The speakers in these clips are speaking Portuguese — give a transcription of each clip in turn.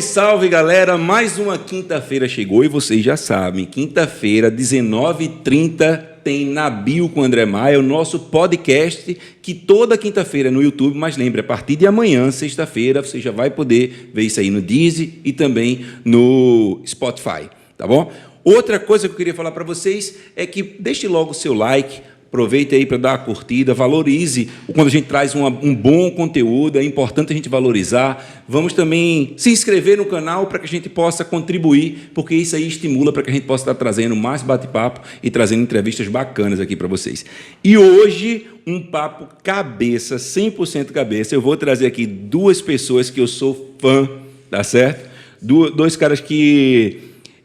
Salve, salve, galera! Mais uma quinta-feira chegou e vocês já sabem, quinta-feira, 19h30, tem Nabil com André Maia, o nosso podcast, que toda quinta-feira é no YouTube, mas lembre, a partir de amanhã, sexta-feira, você já vai poder ver isso aí no Deezer e também no Spotify, tá bom? Outra coisa que eu queria falar para vocês é que deixe logo o seu like, aproveite aí para dar uma curtida, valorize quando a gente traz um bom conteúdo, é importante a gente valorizar. Vamos também se inscrever no canal para que a gente possa contribuir, porque isso aí estimula para que a gente possa estar trazendo mais bate-papo e trazendo entrevistas bacanas aqui para vocês. E hoje, um papo cabeça, 100% cabeça. Eu vou trazer aqui duas pessoas que eu sou fã, tá certo? Dois caras que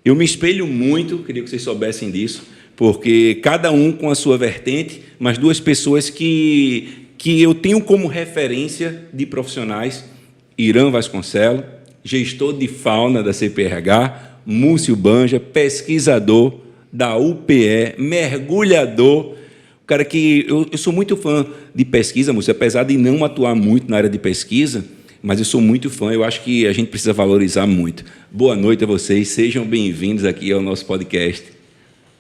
eu me espelho muito, queria que vocês soubessem disso, porque cada um com a sua vertente, mas duas pessoas que eu tenho como referência de profissionais: Irã Vasconcelos, gestor de fauna da CPRH, Múcio Banja, pesquisador da UPE, mergulhador, o cara que eu sou muito fã de pesquisa, Múcio, apesar de não atuar muito na área de pesquisa, mas eu sou muito fã, eu acho que a gente precisa valorizar muito. Boa noite a vocês, sejam bem-vindos aqui ao nosso podcast.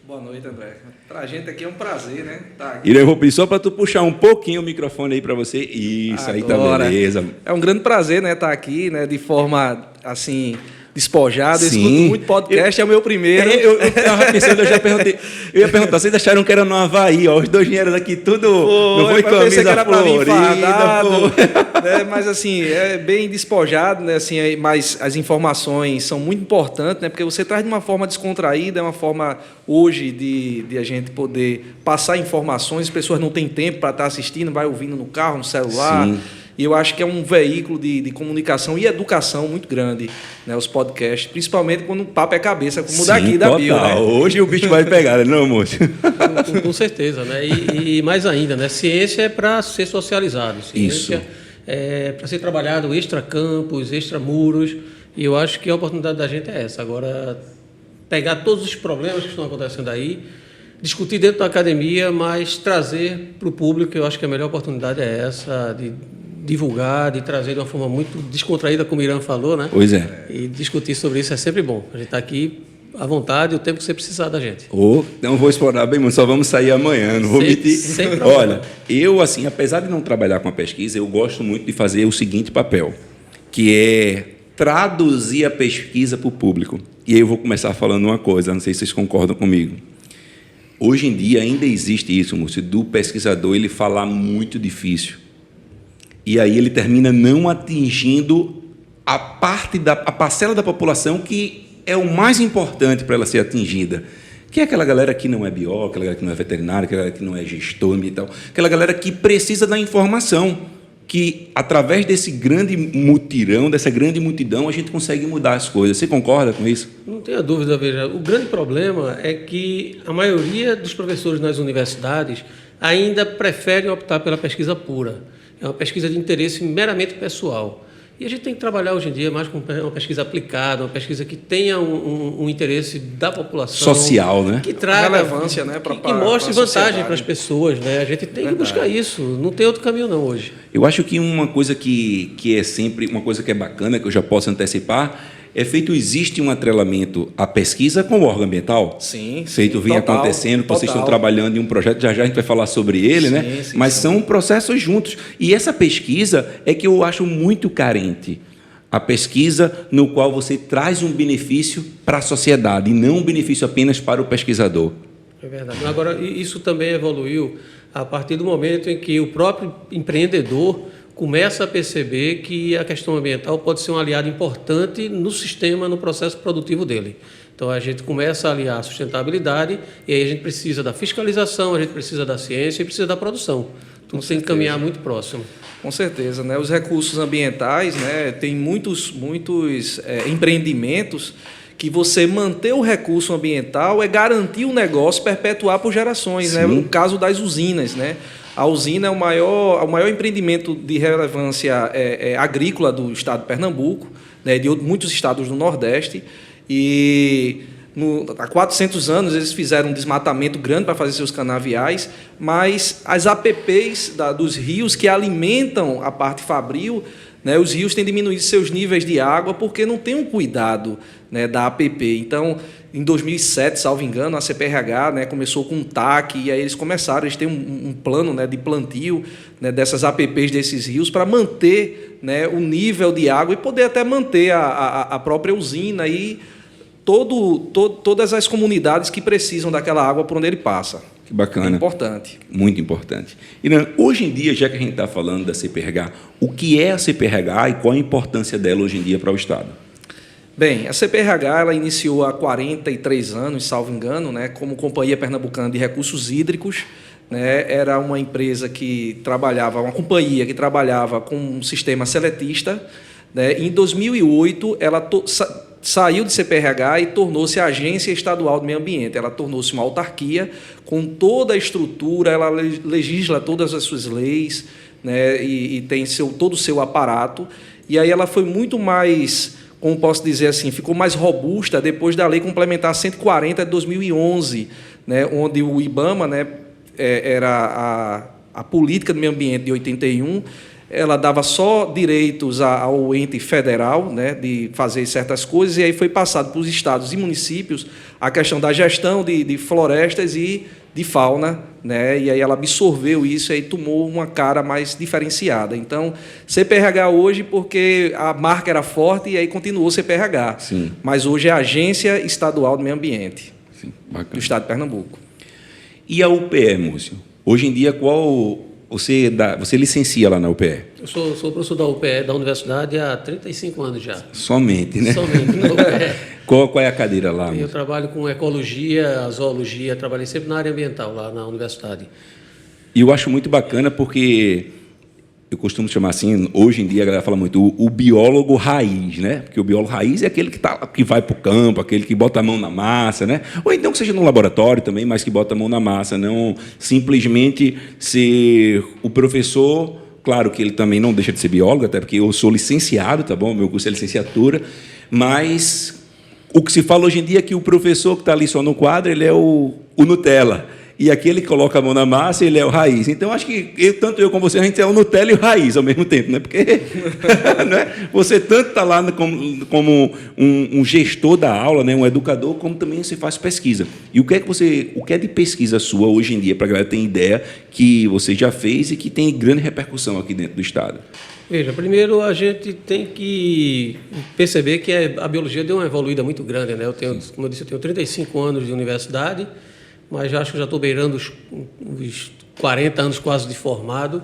Boa noite, André. Para a gente aqui é um prazer, né? Tá aqui. E eu vou pedir só para tu puxar um pouquinho o microfone aí para você. Isso, aí tá beleza. É um grande prazer, né, estar aqui, né, de forma assim despojada. Eu Sim. escuto muito podcast, é o meu primeiro. Eu estava pensando, eu ia perguntar, vocês acharam que era no Havaí, ó, os dois vieram daqui tudo, não foi camisa florida, né, mas assim, é bem despojado, né, assim, mas as informações são muito importantes, né, porque você traz de uma forma descontraída, é uma forma hoje de a gente poder passar informações, as pessoas não têm tempo para estar assistindo, vai ouvindo no carro, no celular. Sim. E eu acho que é um veículo de comunicação e educação muito grande, né, os podcasts, principalmente quando o papo é cabeça, como o daqui da Bio, né? Hoje o bicho vai pegar, não, moço? Com certeza, né? E mais ainda, né? Ciência é para ser socializado. Ciência Isso. é para ser trabalhado extra-campos, extramuros. E eu acho que a oportunidade da gente é essa. Agora, pegar todos os problemas que estão acontecendo aí, discutir dentro da academia, mas trazer para o público, eu acho que a melhor oportunidade é essa, de divulgar, de trazer de uma forma muito descontraída, como o Irã falou, né? Pois é. E discutir sobre isso é sempre bom. A gente está aqui à vontade, o tempo que você precisar da gente. Não vou explorar bem, mas só vamos sair amanhã, não vou mentir. Olha, eu, assim, apesar de não trabalhar com a pesquisa, eu gosto muito de fazer o seguinte papel, que é traduzir a pesquisa para o público. E aí eu vou começar falando uma coisa, não sei se vocês concordam comigo. Hoje em dia ainda existe isso, Múcio, do pesquisador ele falar muito difícil. E aí ele termina não atingindo a parcela da população que é o mais importante para ela ser atingida, que é aquela galera que não é bióloga, aquela galera que não é veterinária, aquela galera que não é gestor ambiental, aquela galera que precisa da informação, que através desse grande mutirão, dessa grande multidão, a gente consegue mudar as coisas. Você concorda com isso? Não tenha dúvida, veja. O grande problema é que a maioria dos professores nas universidades ainda preferem optar pela pesquisa pura. É uma pesquisa de interesse meramente pessoal. E a gente tem que trabalhar hoje em dia mais com uma pesquisa aplicada, uma pesquisa que tenha um interesse da população. Social, né? Que traga relevância, né? Que mostre vantagem para as pessoas, né? A gente tem que buscar isso. Não tem outro caminho, não, hoje. Eu acho que uma coisa que é sempre, uma coisa que é bacana, que eu já posso antecipar, existe um atrelamento à pesquisa com o órgão ambiental? Sim. Feito vinha acontecendo, vocês estão trabalhando em um projeto, já a gente vai falar sobre ele, sim, né? Sim, mas sim. São processos juntos. E essa pesquisa é que eu acho muito carente. A pesquisa no qual você traz um benefício para a sociedade e não um benefício apenas para o pesquisador. É verdade. Agora, isso também evoluiu a partir do momento em que o próprio empreendedor começa a perceber que a questão ambiental pode ser um aliado importante no sistema, no processo produtivo dele. Então, a gente começa a aliar a sustentabilidade e aí a gente precisa da fiscalização, a gente precisa da ciência e precisa da produção. Tudo tem que caminhar muito próximo. Com certeza, né? Os recursos ambientais, né? Tem muitos empreendimentos que você manter o recurso ambiental é garantir o negócio, perpetuar por gerações, né? O caso das usinas, né? A usina é o maior empreendimento de relevância agrícola do estado de Pernambuco, né, de muitos estados do Nordeste, e há 400 anos eles fizeram um desmatamento grande para fazer seus canaviais, mas as APPs dos rios que alimentam a parte fabril, né, os rios têm diminuído seus níveis de água porque não tem um cuidado, né, da APP. Então, em 2007, salvo engano, a CPRH, né, começou com um TAC, e aí eles têm um plano, né, de plantio, né, dessas APPs desses rios para manter, né, o nível de água e poder até manter a própria usina e todas as comunidades que precisam daquela água por onde ele passa. Que bacana. É importante. Muito importante. Irã, hoje em dia, já que a gente está falando da CPRH, o que é a CPRH e qual a importância dela hoje em dia para o Estado? Bem, a CPRH ela iniciou há 43 anos, salvo engano, né, como Companhia Pernambucana de Recursos Hídricos. Né, era uma empresa que trabalhava, uma companhia que trabalhava com um sistema seletista. Né, em 2008, ela saiu de CPRH e tornou-se a Agência Estadual do Meio Ambiente. Ela tornou-se uma autarquia com toda a estrutura, ela legisla todas as suas leis, né, e tem todo o seu aparato. E aí ela foi muito mais, como posso dizer assim, ficou mais robusta depois da Lei Complementar 140 de 2011, né, onde o IBAMA, né, era a política do meio ambiente de 81, ela dava só direitos ao ente federal, né, de fazer certas coisas, e aí foi passado para os estados e municípios a questão da gestão de florestas e de fauna, né, e aí ela absorveu isso e aí tomou uma cara mais diferenciada. Então, CPRH hoje, porque a marca era forte, e aí continuou CPRH. Sim. Mas hoje é a Agência Estadual do Meio Ambiente. Sim, bacana. Do Estado de Pernambuco. E a UPE, Múcio? Hoje em dia, você licencia lá na UPE? Eu sou professor da UPE, da universidade, há 35 anos já. Somente, né? Somente na UPE. Qual é a cadeira lá, Múcio? Eu trabalho com ecologia, zoologia, trabalhei sempre na área ambiental lá na universidade. E eu acho muito bacana porque eu costumo chamar assim, hoje em dia a galera fala muito, o biólogo raiz, né? Porque o biólogo raiz é aquele que vai para o campo, aquele que bota a mão na massa, né? Ou então que seja no laboratório também, mas que bota a mão na massa, não simplesmente ser o professor. Claro que ele também não deixa de ser biólogo, até porque eu sou licenciado, tá bom? Meu curso é licenciatura, mas o que se fala hoje em dia é que o professor que está ali só no quadro, ele é o Nutella. E aquele que coloca a mão na massa, ele é o raiz. Então, acho que tanto eu como você, a gente é o Nutella e o raiz ao mesmo tempo, né? Porque né? Você tanto está lá como um gestor da aula, né? Um educador, como também você faz pesquisa. E o que é de pesquisa sua hoje em dia, para a galera ter ideia que você já fez e que tem grande repercussão aqui dentro do Estado? Veja, primeiro a gente tem que perceber que a biologia deu uma evoluída muito grande, né? Como eu disse, eu tenho 35 anos de universidade, mas acho que já estou beirando os 40 anos quase de formado,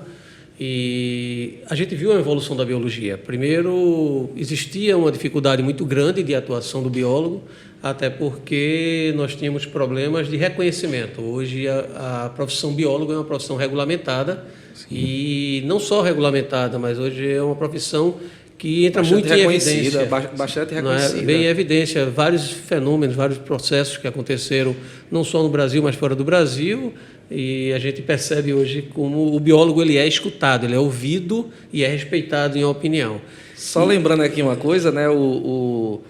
e a gente viu a evolução da biologia. Primeiro, existia uma dificuldade muito grande de atuação do biólogo, até porque nós tínhamos problemas de reconhecimento. Hoje, a profissão biólogo é uma profissão regulamentada. Sim. E não só regulamentada, mas hoje é uma profissão que entra bastante muito em evidência. Bastante reconhecida. Bem em evidência vários fenômenos, vários processos que aconteceram, não só no Brasil, mas fora do Brasil, e a gente percebe hoje como o biólogo ele é escutado, ele é ouvido e é respeitado em opinião. Só lembrando aqui uma coisa, né, o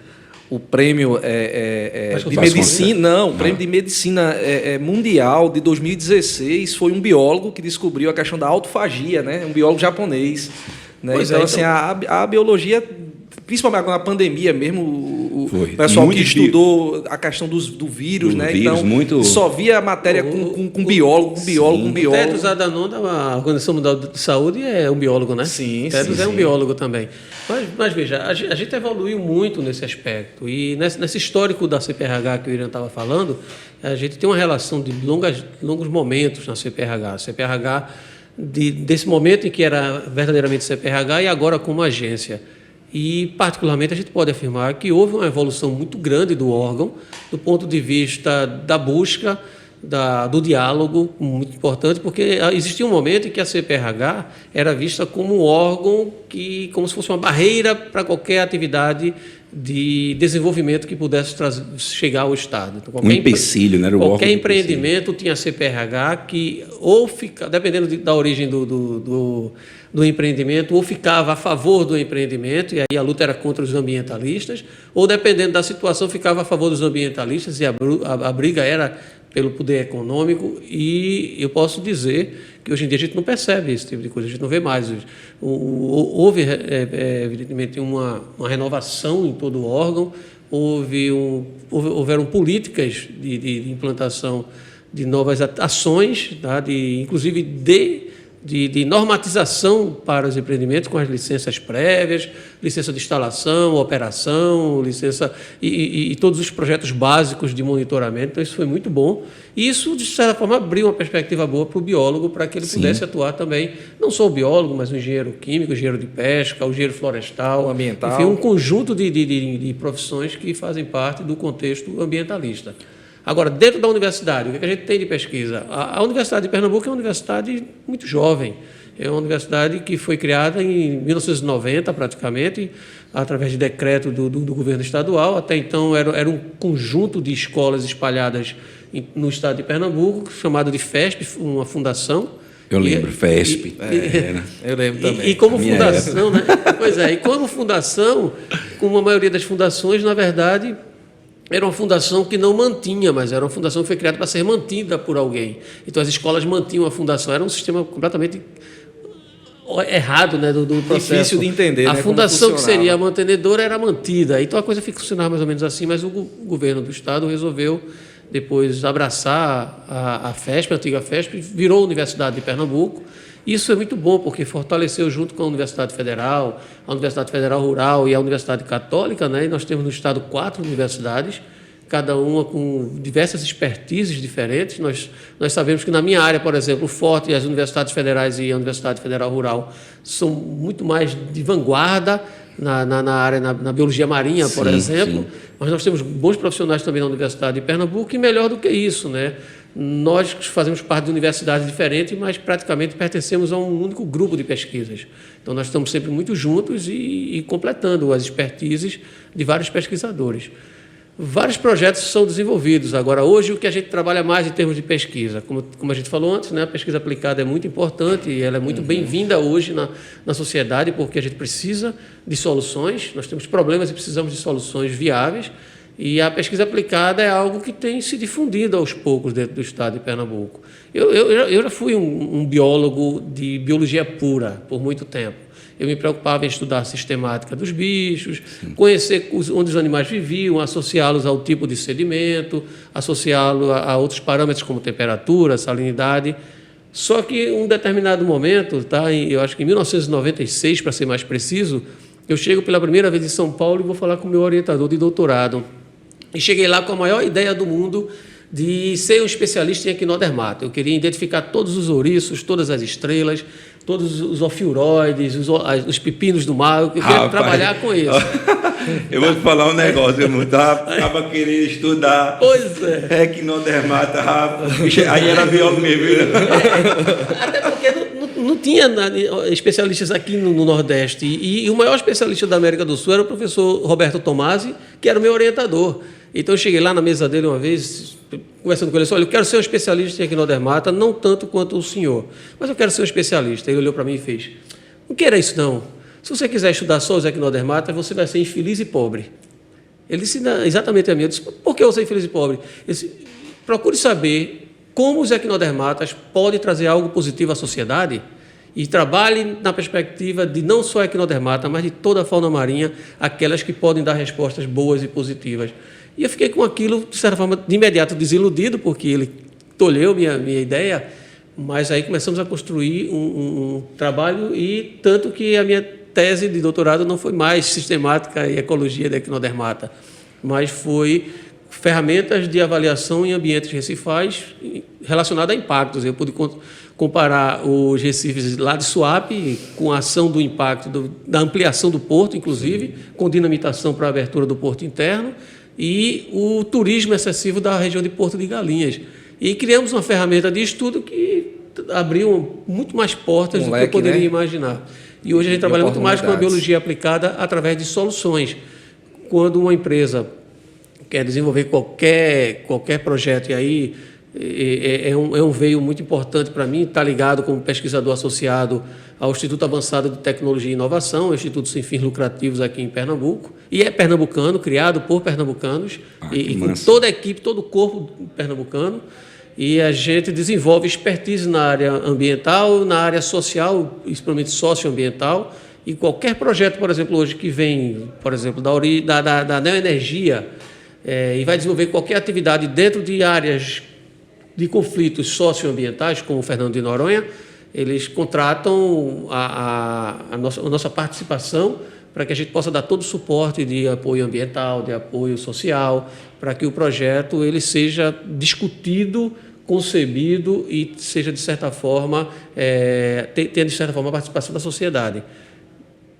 prêmio de medicina, o prêmio de medicina mundial de 2016 foi um biólogo que descobriu a questão da autofagia, né, um biólogo japonês. Né? Então, assim, a biologia, principalmente agora na pandemia mesmo, o pessoal que estudou a questão do vírus, né? Vírus, então, só via a matéria com biólogo. O Tedros Adhanom, da Organização Mundial de Saúde, é um biólogo, né? Sim, Tedros é um biólogo também. Mas veja, a gente evoluiu muito nesse aspecto. E nesse histórico da CPRH que o Irã estava falando, a gente tem uma relação de longos momentos na CPRH. A CPRH, desse momento em que era verdadeiramente CPRH e agora como agência. E, particularmente, a gente pode afirmar que houve uma evolução muito grande do órgão, do ponto de vista da busca, do diálogo, muito importante, porque existia um momento em que a CPRH era vista como um órgão como se fosse uma barreira para qualquer atividade de desenvolvimento que pudesse chegar ao Estado. Então, Um empecilho, né? Era o qualquer órgão de empreendimento tinha CPRH que ou fica, dependendo da origem do empreendimento, ou ficava a favor do empreendimento, e aí a luta era contra os ambientalistas, ou dependendo da situação, ficava a favor dos ambientalistas, e a briga era pelo poder econômico, e eu posso dizer que hoje em dia a gente não percebe esse tipo de coisa, a gente não vê mais. Houve, evidentemente, uma renovação em todo o órgão, houveram políticas de implantação de novas ações, tá? Inclusive de normatização para os empreendimentos com as licenças prévias, licença de instalação, operação, licença e todos os projetos básicos de monitoramento. Então, isso foi muito bom. E isso, de certa forma, abriu uma perspectiva boa para o biólogo, para que ele pudesse atuar também, não só o biólogo, mas o engenheiro químico, o engenheiro de pesca, o engenheiro florestal, o ambiental. Enfim, um conjunto de profissões que fazem parte do contexto ambientalista. Agora, dentro da universidade, o que a gente tem de pesquisa? A Universidade de Pernambuco é uma universidade muito jovem. É uma universidade que foi criada em 1990, praticamente, através de decreto do governo estadual. Até então, era um conjunto de escolas espalhadas no estado de Pernambuco, chamado de FESP, uma fundação. Eu lembro, FESP. Eu lembro também. E como fundação, né? Pois é, e como fundação, como a maioria das fundações, na verdade, era uma fundação que não mantinha, mas era uma fundação que foi criada para ser mantida por alguém. Então, as escolas mantinham a fundação. Era um sistema completamente errado, né, do processo. Difícil de entender, A né, fundação que seria a mantenedora era mantida. Então, a coisa funcionava mais ou menos assim, mas o governo do Estado resolveu depois abraçar a FESP, a antiga FESP, virou a Universidade de Pernambuco. Isso é muito bom, porque fortaleceu junto com a Universidade Federal Rural e a Universidade Católica, né? E nós temos no Estado 4 universidades, cada uma com diversas expertises diferentes. Nós sabemos que na minha área, por exemplo, o Forte, as universidades federais e a Universidade Federal Rural são muito mais de vanguarda na área, na biologia marinha, por exemplo. Mas nós temos bons profissionais também na Universidade de Pernambuco, e melhor do que isso, né? Nós fazemos parte de universidades diferentes, mas praticamente pertencemos a um único grupo de pesquisas. Então, nós estamos sempre muito juntos e completando as expertises de vários pesquisadores. Vários projetos são desenvolvidos. Agora, hoje, o que a gente trabalha mais em termos de pesquisa, como a gente falou antes, né, a pesquisa aplicada é muito importante e ela é muito bem-vinda hoje na sociedade, porque a gente precisa de soluções, nós temos problemas e precisamos de soluções viáveis, e a pesquisa aplicada é algo que tem se difundido aos poucos dentro do estado de Pernambuco. Eu já fui um biólogo de biologia pura por muito tempo. Eu me preocupava em estudar a sistemática dos bichos, conhecer onde os animais viviam, associá-los ao tipo de sedimento, associá-lo a outros parâmetros como temperatura, salinidade. Só que em um determinado momento, eu acho que em 1996, para ser mais preciso, eu chego pela primeira vez em São Paulo e vou falar com o meu orientador de doutorado. E cheguei lá com a maior ideia do mundo de ser um especialista em equinodermata. Eu queria identificar todos os ouriços, todas as estrelas, todos os ofiuroides, os pepinos do mar. Eu queria trabalhar com isso. Eu vou te falar um negócio, eu estava querendo estudar. Pois é. Equinodermata, aí era biólogo mesmo. Até porque não tinha especialistas aqui no Nordeste. E o maior especialista da América do Sul era o professor Roberto Tomasi, que era o meu orientador. Então, eu cheguei lá na mesa dele uma vez, conversando com ele, olha, eu quero ser um especialista em equinodermata, não tanto quanto o senhor, mas eu quero ser um especialista. Ele olhou para mim e fez, não queira isso não. Se você quiser estudar só os equinodermatas, você vai ser infeliz e pobre. Ele disse exatamente a mim. Eu disse, por que eu vou ser infeliz e pobre? Ele disse, procure saber como os equinodermatas podem trazer algo positivo à sociedade e trabalhe na perspectiva de não só a equinodermata, mas de toda a fauna marinha, aquelas que podem dar respostas boas e positivas. E eu fiquei com aquilo, de certa forma, de imediato desiludido, porque ele tolheu minha ideia, mas aí começamos a construir um trabalho, e tanto que a minha tese de doutorado não foi mais sistemática e ecologia da equinodermata, mas foi ferramentas de avaliação em ambientes recifais relacionadas a impactos. Eu pude comparar os recifes lá de Suape com a ação do impacto da ampliação do porto, inclusive, com dinamitação para a abertura do porto interno, e o turismo excessivo da região de Porto de Galinhas. E criamos uma ferramenta de estudo que abriu muito mais portas do que eu poderia imaginar. E hoje a gente trabalha muito mais com a biologia aplicada através de soluções. quando uma empresa quer desenvolver qualquer projeto, e aí é um veio muito importante para mim, está ligado como pesquisador associado ao Instituto Avançado de Tecnologia e Inovação, Instituto Sem Fins Lucrativos aqui em Pernambuco, e é pernambucano, criado por pernambucanos, e com toda a equipe, todo o corpo pernambucano, e a gente desenvolve expertise na área ambiental, na área social, principalmente socioambiental, e qualquer projeto, por exemplo, hoje que vem, por exemplo, da neoenergia, e vai desenvolver qualquer atividade dentro de áreas de conflitos socioambientais, como o Fernando de Noronha, eles contratam a nossa participação para que a gente possa dar todo o suporte de apoio ambiental, de apoio social, para que o projeto ele seja discutido, concebido e seja, de certa forma, tenha, de certa forma, a participação da sociedade,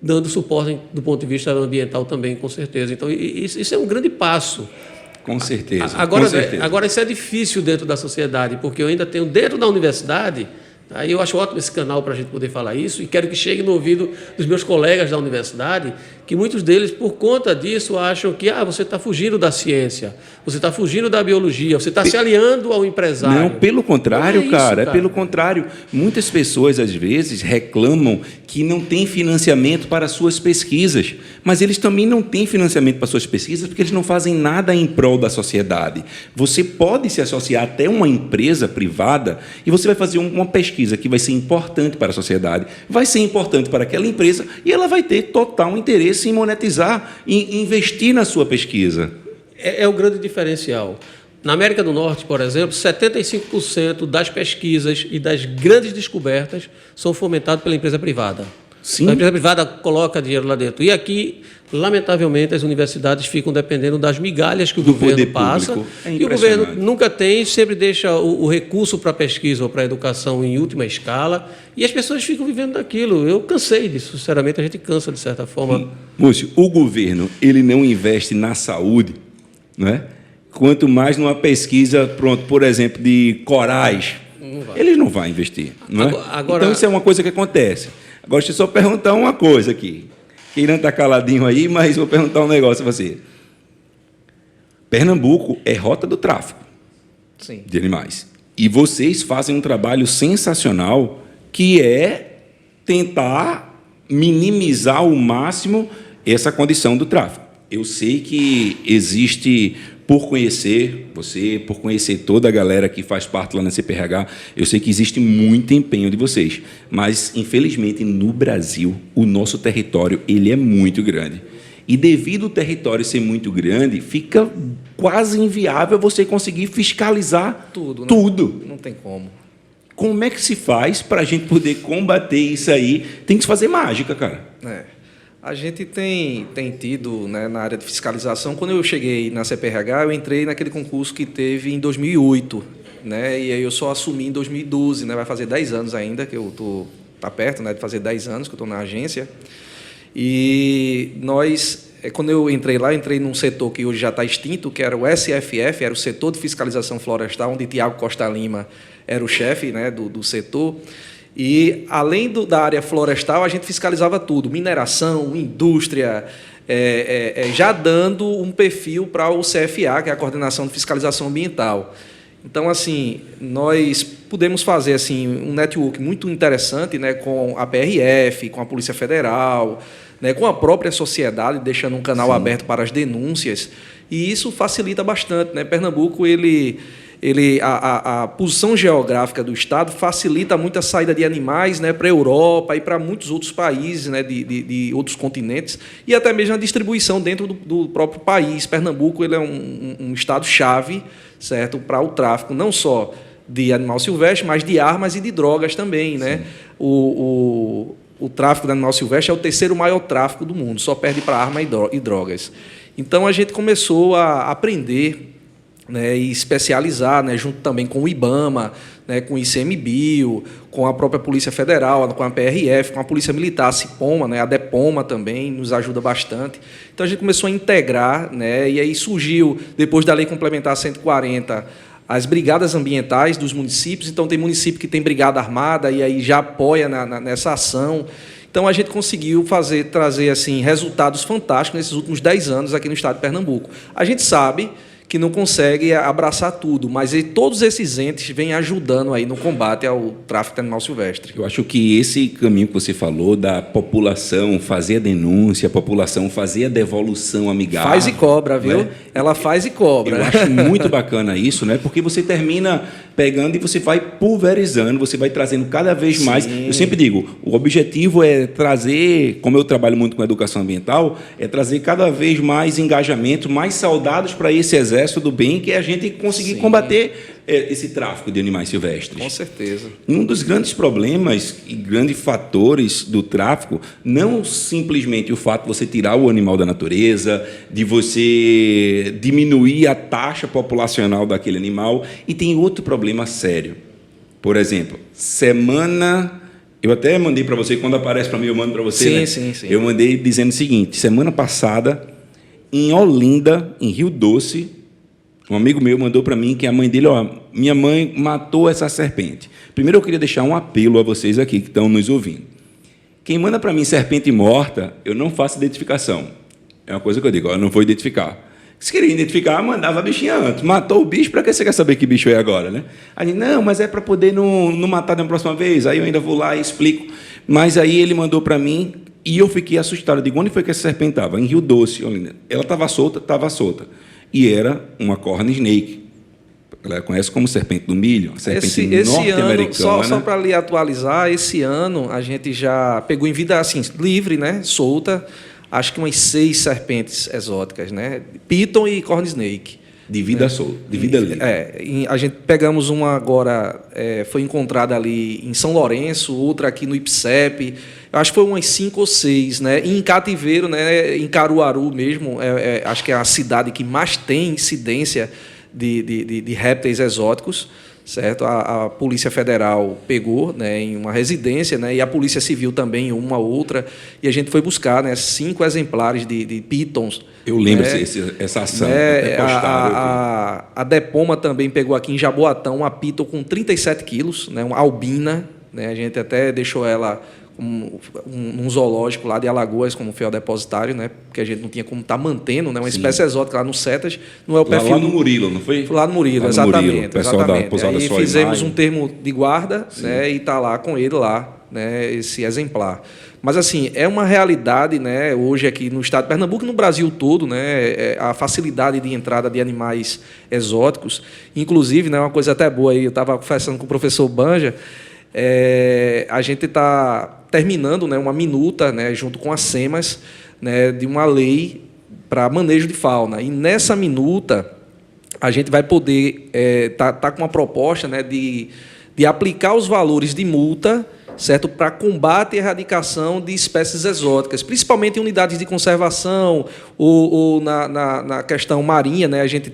dando suporte do ponto de vista ambiental também, com certeza. Então, isso é um grande passo. Com certeza. Agora, isso é difícil dentro da sociedade, porque eu ainda tenho dentro da universidade, aí eu acho ótimo esse canal para a gente poder falar isso, e quero que chegue no ouvido dos meus colegas da universidade, que muitos deles, por conta disso, acham que você está fugindo da ciência, você está fugindo da biologia, você está se aliando ao empresário. Não, pelo contrário, Não é isso, cara, é pelo contrário. Muitas pessoas, às vezes, reclamam que não tem financiamento para suas pesquisas, mas eles também não têm financiamento para suas pesquisas porque eles não fazem nada em prol da sociedade. Você pode se associar até uma empresa privada e você vai fazer uma pesquisa que vai ser importante para a sociedade, vai ser importante para aquela empresa e ela vai ter total interesse em monetizar, em investir na sua pesquisa. É o grande diferencial. Na América do Norte, por exemplo, 75% das pesquisas e das grandes descobertas são fomentadas pela empresa privada. Sim. A empresa privada coloca dinheiro lá dentro. E aqui, lamentavelmente, as universidades ficam dependendo das migalhas que o governo passa. E o governo nunca tem, sempre deixa o recurso para a pesquisa ou para a educação em última escala. E as pessoas ficam vivendo daquilo. Eu cansei disso, sinceramente, a gente cansa, de certa forma. Múcio, o governo ele não investe na saúde, não é? Quanto mais numa pesquisa, por exemplo, de corais, eles não vão investir. Não é? Então, isso é uma coisa que acontece. Agora, deixa eu só perguntar uma coisa aqui. Queiran está caladinho aí, mas vou perguntar um negócio a você. Pernambuco é rota do tráfico de animais. E vocês fazem um trabalho sensacional, que é tentar minimizar ao máximo essa condição do tráfico. Eu sei que existe, por conhecer você, por conhecer toda a galera que faz parte lá na CPRH, eu sei que existe muito empenho de vocês, mas, infelizmente, no Brasil, o nosso território ele é muito grande. E, devido ao território ser muito grande, fica quase inviável você conseguir fiscalizar tudo. Tudo. Não tem como. Como é que se faz para a gente poder combater isso aí? Tem que se fazer mágica, cara. A gente tem tido, né, na área de fiscalização. Quando eu cheguei na CPRH, eu entrei naquele concurso que teve em 2008, né, e aí eu só assumi em 2012, né, vai fazer 10 anos ainda, que eu tá perto, né, de fazer 10 anos que eu estou na agência. E quando eu entrei lá, eu entrei num setor que hoje já está extinto, que era o SFF, era o Setor de Fiscalização Florestal, onde Tiago Costa Lima era o chefe, né, do setor. E, além da área florestal, a gente fiscalizava tudo, mineração, indústria, já dando um perfil para o CFA, que é a Coordenação de Fiscalização Ambiental. Então, assim, nós pudemos fazer assim, um network muito interessante, né, com a PRF, com a Polícia Federal, né, com a própria sociedade, deixando um canal aberto para as denúncias, e isso facilita bastante, né? Pernambuco, a posição geográfica do Estado facilita muito a saída de animais, né, para a Europa e para muitos outros países, né, de outros continentes, e até mesmo a distribuição dentro do próprio país. Pernambuco ele é um estado-chave, certo, para o tráfico, não só de animal silvestre, mas de armas e de drogas também. Né? O tráfico de animal silvestre é o terceiro maior tráfico do mundo, só perde para arma e drogas. Então, a gente começou a aprender, né, e especializar, né, junto também com o IBAMA, né, com o ICMBio, com a própria Polícia Federal, com a PRF, com a Polícia Militar, a CIPOMA, né, a DEPOMA também nos ajuda bastante. Então, a gente começou a integrar, né, e aí surgiu, depois da Lei Complementar 140, as brigadas ambientais dos municípios. Então, tem município que tem brigada armada e aí já apoia nessa ação. Então, a gente conseguiu trazer assim, resultados fantásticos nesses últimos 10 anos aqui no estado de Pernambuco. A gente sabe que não consegue abraçar tudo, mas todos esses entes vêm ajudando aí no combate ao tráfico de animal silvestre. Eu acho que esse caminho que você falou da população fazer a denúncia, a população fazer a devolução amigável... Faz e cobra, viu? Né? Ela faz e cobra. Eu acho muito bacana isso, né? Porque você termina pegando e você vai pulverizando, você vai trazendo cada vez mais. Eu sempre digo, o objetivo é trazer, como eu trabalho muito com educação ambiental, é trazer cada vez mais engajamento, mais soldados para esse exército do bem, que é a gente conseguir combater esse tráfico de animais silvestres. Com certeza. Um dos grandes problemas e grandes fatores do tráfico, não simplesmente o fato de você tirar o animal da natureza, de você diminuir a taxa populacional daquele animal, e tem outro problema sério. Por exemplo, eu até mandei para você, quando aparece para mim eu mando para você, sim, né? Sim. Eu mandei dizendo o seguinte: semana passada, em Olinda, em Rio Doce, um amigo meu mandou para mim que a mãe dele, minha mãe matou essa serpente. Primeiro eu queria deixar um apelo a vocês aqui que estão nos ouvindo. Quem manda para mim serpente morta, eu não faço identificação. É uma coisa que eu digo, eu não vou identificar. Se queria identificar, mandava a bichinha antes. Matou o bicho, para que você quer saber que bicho é agora, né? Aí, não, mas é para poder não matar na próxima vez. Aí eu ainda vou lá e explico. Mas aí ele mandou para mim e eu fiquei assustado. Eu digo, onde foi que essa serpente estava? Em Rio Doce, Olinda. Ela estava solta? Estava solta. E era uma corn snake. Ela conhece como serpente do milho, a serpente norte-americana. Só para lhe atualizar, esse ano a gente já pegou em vida assim, livre, né, solta, acho que umas 6 serpentes exóticas, né, piton e corn snake. De vida solta, de vida livre. A gente pegamos uma agora, foi encontrada ali em São Lourenço, outra aqui no IPSEP, acho que foi umas 5 ou 6, né? E em cativeiro, né? Em Caruaru mesmo, acho que é a cidade que mais tem incidência de répteis exóticos, certo? A Polícia Federal pegou, né, em uma residência, né, e a Polícia Civil também em uma outra, e a gente foi buscar, né, 5 exemplares de pitons. Eu lembro essa ação. A Depoma também pegou aqui em Jaboatão uma piton com 37 quilos, né, uma albina, né, a gente até deixou ela num zoológico lá de Alagoas como fiel depositário, né? Porque a gente não tinha como estar mantendo, né? Uma espécie exótica lá no Setas, não é o perfil... Lá no Murilo, não foi? Lá no Murilo, exatamente. O pessoal da Pousada Aí fizemos um termo de guarda, né? E está lá com ele lá, né? Esse exemplar. Mas, assim, é uma realidade, né? Hoje aqui no estado de Pernambuco e no Brasil todo, né? A facilidade de entrada de animais exóticos. Inclusive, né? Uma coisa até boa aí, eu estava conversando com o professor Banja, a gente está terminando, né, uma minuta, né, junto com as SEMAS, né, de uma lei para manejo de fauna. E nessa minuta a gente vai poder tá com uma proposta, né, de aplicar os valores de multa, certo, para combate e erradicação de espécies exóticas, principalmente em unidades de conservação ou na questão marinha, né, a gente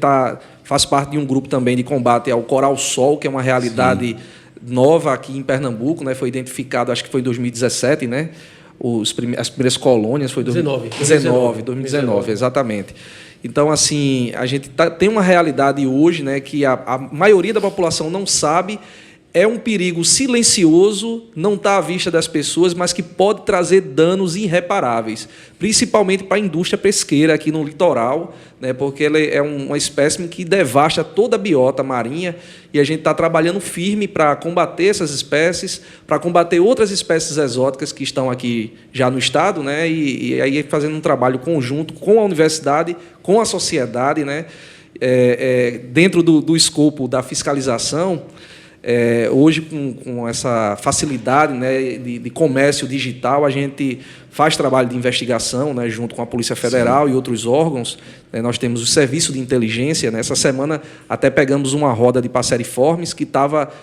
faz parte de um grupo também de combate ao coral-sol, que é uma realidade nova aqui em Pernambuco, né? Foi identificado, acho que foi em 2017, né? As primeiras colônias foi em 2019, exatamente. Então, assim, a gente tem uma realidade hoje, né, que a maioria da população não sabe, é um perigo silencioso, não está à vista das pessoas, mas que pode trazer danos irreparáveis, principalmente para a indústria pesqueira aqui no litoral, né, porque ela é uma espécime que devasta toda a biota marinha, e a gente está trabalhando firme para combater essas espécies, para combater outras espécies exóticas que estão aqui já no estado, né, e aí fazendo um trabalho conjunto com a universidade, com a sociedade, né, dentro do escopo da fiscalização. Hoje, com essa facilidade, né, de comércio digital, a gente faz trabalho de investigação, né, junto com a Polícia Federal e outros órgãos. Nós temos o serviço de inteligência. Nessa semana, até pegamos uma roda de passeriformes que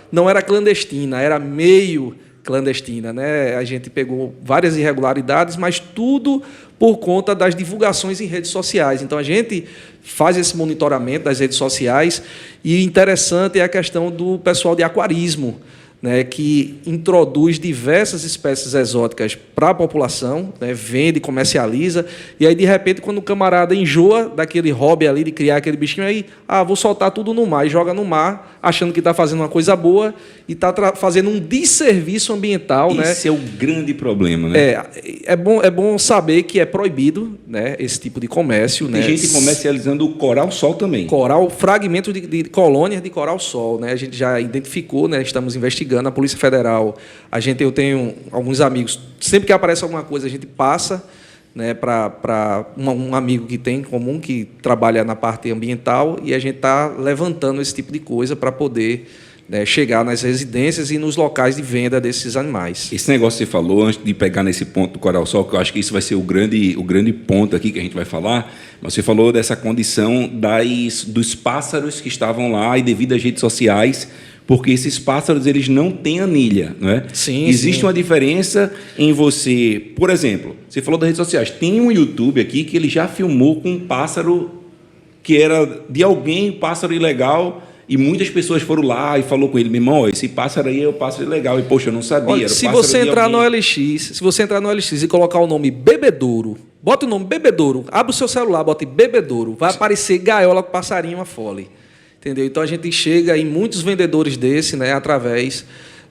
não era clandestina, era meio clandestina, né? A gente pegou várias irregularidades, mas tudo por conta das divulgações em redes sociais. Então, a gente faz esse monitoramento das redes sociais, e interessante é a questão do pessoal de aquarismo, né, que introduz diversas espécies exóticas para a população, né, vende, comercializa, e aí, de repente, quando o camarada enjoa daquele hobby ali de criar aquele bichinho, aí, vou soltar tudo no mar, e joga no mar, achando que está fazendo uma coisa boa, e está fazendo um desserviço ambiental. Esse é o grande problema, né? É bom saber que é proibido, né, esse tipo de comércio. Tem gente comercializando o coral-sol também. Fragmentos de colônias de coral-sol, né? A gente já identificou, né? Estamos investigando. A Polícia Federal, eu tenho alguns amigos, sempre que aparece alguma coisa, a gente passa, né, para um amigo que tem em comum, que trabalha na parte ambiental, e a gente está levantando esse tipo de coisa para poder, né, chegar nas residências e nos locais de venda desses animais. Esse negócio que você falou, antes de pegar nesse ponto do coral-sol, que eu acho que isso vai ser o grande ponto aqui que a gente vai falar, mas você falou dessa condição dos pássaros que estavam lá e devido às redes sociais, porque esses pássaros eles não têm anilha, não é? Sim, existe sim. uma diferença em você, por exemplo, você falou das redes sociais, tem um YouTube aqui que ele já filmou com um pássaro que era de alguém, um pássaro ilegal, e muitas pessoas foram lá e falou com ele, meu irmão, esse pássaro aí é o pássaro ilegal, e poxa, eu não sabia. Olha, se você entrar no OLX e colocar o nome Bebedouro, bota o nome Bebedouro, abre o seu celular, bota Bebedouro, vai aparecer gaiola com passarinho, uma fole. Entendeu? Então a gente chega em muitos vendedores desse, né, através,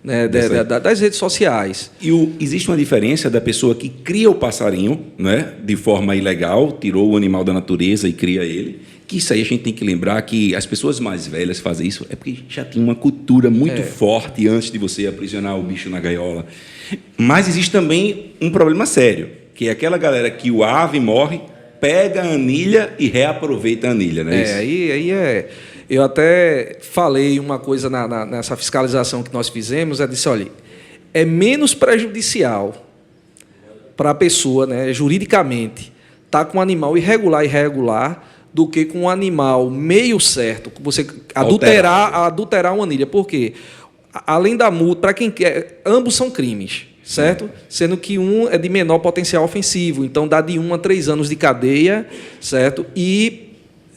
né, das redes sociais. E existe uma diferença da pessoa que cria o passarinho, né, de forma ilegal, tirou o animal da natureza e cria ele, que isso aí a gente tem que lembrar que as pessoas mais velhas fazem isso é porque já tinha uma cultura muito forte antes de você aprisionar o bicho na gaiola. Mas existe também um problema sério, que é aquela galera que o ave morre, pega a anilha e reaproveita a anilha, né? Eu até falei uma coisa nessa fiscalização que nós fizemos, disse, olha, é menos prejudicial para a pessoa, né, juridicamente, estar com um animal irregular, do que com um animal meio certo, você adulterar uma anilha. Por quê? Além da multa, para quem quer, ambos são crimes, certo? Sendo que um é de menor potencial ofensivo, então dá de 1 a 3 anos de cadeia, certo? E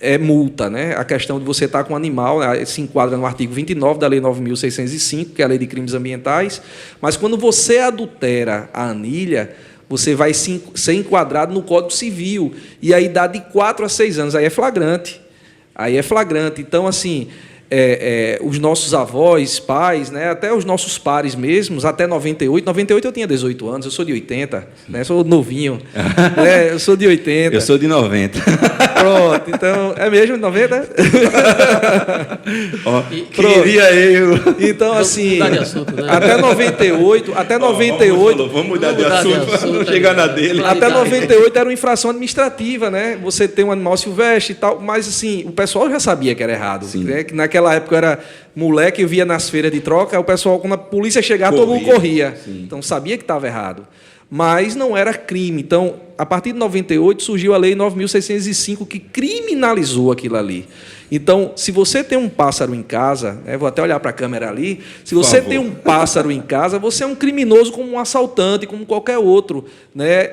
é multa, né? A questão de você estar com um animal, né, se enquadra no artigo 29 da Lei 9.605, que é a Lei de Crimes Ambientais, mas quando você adultera a anilha, você vai ser enquadrado no Código Civil, e aí dá de 4 a 6 anos, aí é flagrante. Então, assim, os nossos avós, pais, né, até os nossos pares mesmos, até 98 eu tinha 18 anos, eu sou de 80, né, sou novinho, né, eu sou de 80. Eu sou de 90. Pronto, então, é mesmo de 90? Queria eu. Então, assim, mudar de assunto, né? até 98... Vamos mudar de assunto para não chegar na dele. Até 98 era uma infração administrativa, né? Você tem um animal silvestre e tal, mas, assim, o pessoal já sabia que era errado, né? Que naquela época eu era moleque, eu via nas feiras de troca, o pessoal, quando a polícia chegava, todo mundo corria. Sim. Então, sabia que estava errado. Mas não era crime. Então, a partir de 98, surgiu a Lei 9.605, que criminalizou aquilo ali. Então, se você tem um pássaro em casa, né, vou até olhar para a câmera ali, se você tem um pássaro em casa, você é um criminoso como um assaltante, como qualquer outro, né?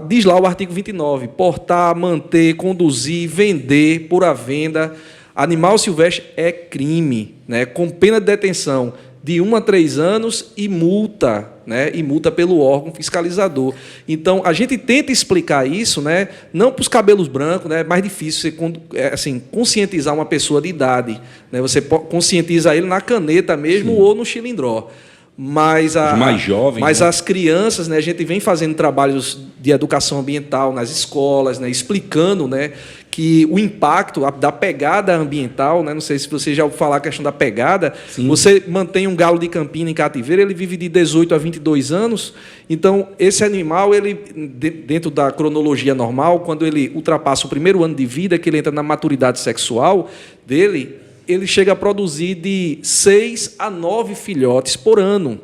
Diz lá o artigo 29, portar, manter, conduzir, vender, pôr à venda, animal silvestre é crime, né, com pena de detenção de 1 a 3 anos e multa, né, e multa pelo órgão fiscalizador. Então, a gente tenta explicar isso, né, não para os cabelos brancos, né, é mais difícil você, assim, conscientizar uma pessoa de idade, né, você conscientiza ele na caneta mesmo. Sim. Ou no chilindró. Mas os mais jovens, mas né? As crianças, né, a gente vem fazendo trabalhos de educação ambiental nas escolas, né, explicando, né, que o impacto da pegada ambiental, né, não sei se você já ouviu falar a questão da pegada. Sim. Você mantém um galo de campina em cativeiro, ele vive de 18 a 22 anos, então esse animal, ele, dentro da cronologia normal, quando ele ultrapassa o primeiro ano de vida, que ele entra na maturidade sexual dele, ele chega a produzir de 6 a 9 filhotes por ano.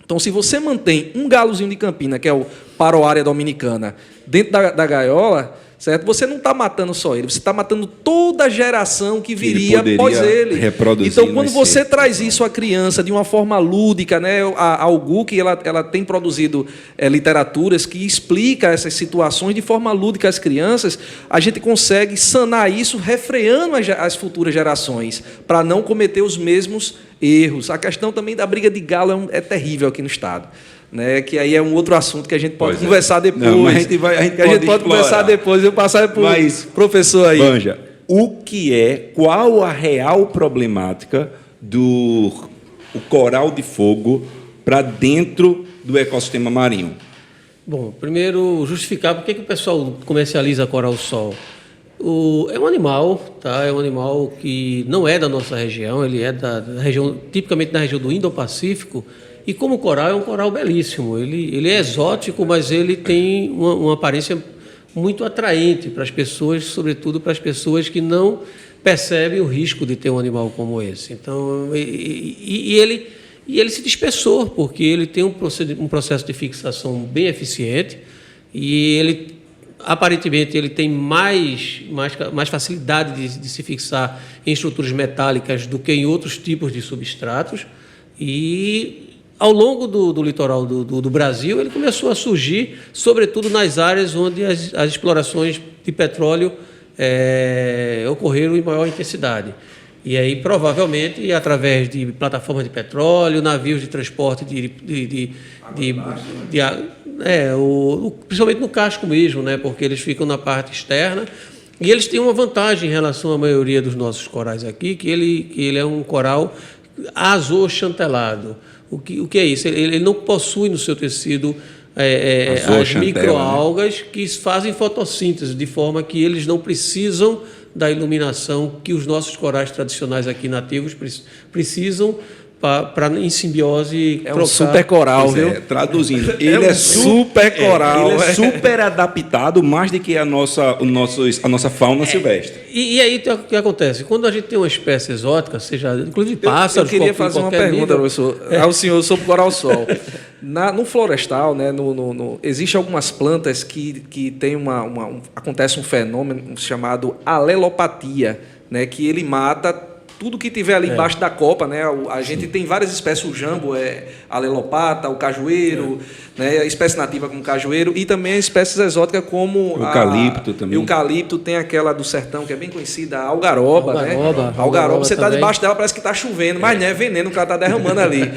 Então, se você mantém um galozinho de campina, que é o Paroária dominicana, dentro da gaiola, certo? Você não está matando só ele, você está matando toda a geração que viria ele após ele. reproduzir Então, quando mais você cedo. traz isso à criança de uma forma lúdica, né? A Algu, que ela tem produzido literaturas que explica essas situações de forma lúdica às crianças, a gente consegue sanar isso refreando as futuras gerações, para não cometer os mesmos erros. A questão também da briga de galo é terrível aqui no Estado. Né, que aí é um outro assunto que a gente pode conversar depois. Não, mas a gente pode conversar depois. Eu passar para o professor aí. Banja, qual a real problemática do coral de fogo para dentro do ecossistema marinho? Bom, primeiro, justificar por que o pessoal comercializa coral-sol. É um animal, tá? É um animal que não é da nossa região, ele é da região, tipicamente da região do Indo-Pacífico. E como coral, é um coral belíssimo. Ele é exótico, mas ele tem uma aparência muito atraente para as pessoas, sobretudo para as pessoas que não percebem o risco de ter um animal como esse. Então, ele se dispersou, porque ele tem um processo de fixação bem eficiente e ele, aparentemente, ele tem mais facilidade de se fixar em estruturas metálicas do que em outros tipos de substratos. E ao longo do litoral do Brasil, ele começou a surgir, sobretudo nas áreas onde as explorações de petróleo ocorreram em maior intensidade. E aí, provavelmente, através de plataformas de petróleo, navios de transporte principalmente no casco mesmo, né, porque eles ficam na parte externa. E eles têm uma vantagem em relação à maioria dos nossos corais aqui, que ele é um coral azochantelado. O que é isso? Ele não possui no seu tecido as microalgas, né, que fazem fotossíntese, de forma que eles não precisam da iluminação que os nossos corais tradicionais aqui nativos precisam para em simbiose. É um super coral, viu? Traduzindo, ele é super coral, ele é super adaptado, mais do que a nossa fauna silvestre. E aí o que acontece? Quando a gente tem uma espécie exótica, seja inclusive pássaros, eu queria fazer uma pergunta, professor, ao senhor sobre o coral-sol. No florestal, né, existem algumas plantas que tem acontece um fenômeno chamado alelopatia, né, que ele mata tudo que tiver ali embaixo da copa, né? A gente tem várias espécies, o jambo é alelopata, o cajueiro, né? A espécie nativa como cajueiro, e também espécies exóticas como o eucalipto também. O eucalipto tem aquela do sertão que é bem conhecida, a algaroba, né? Algaroba, você está debaixo dela, parece que está chovendo, mas não é veneno que ela está derramando ali.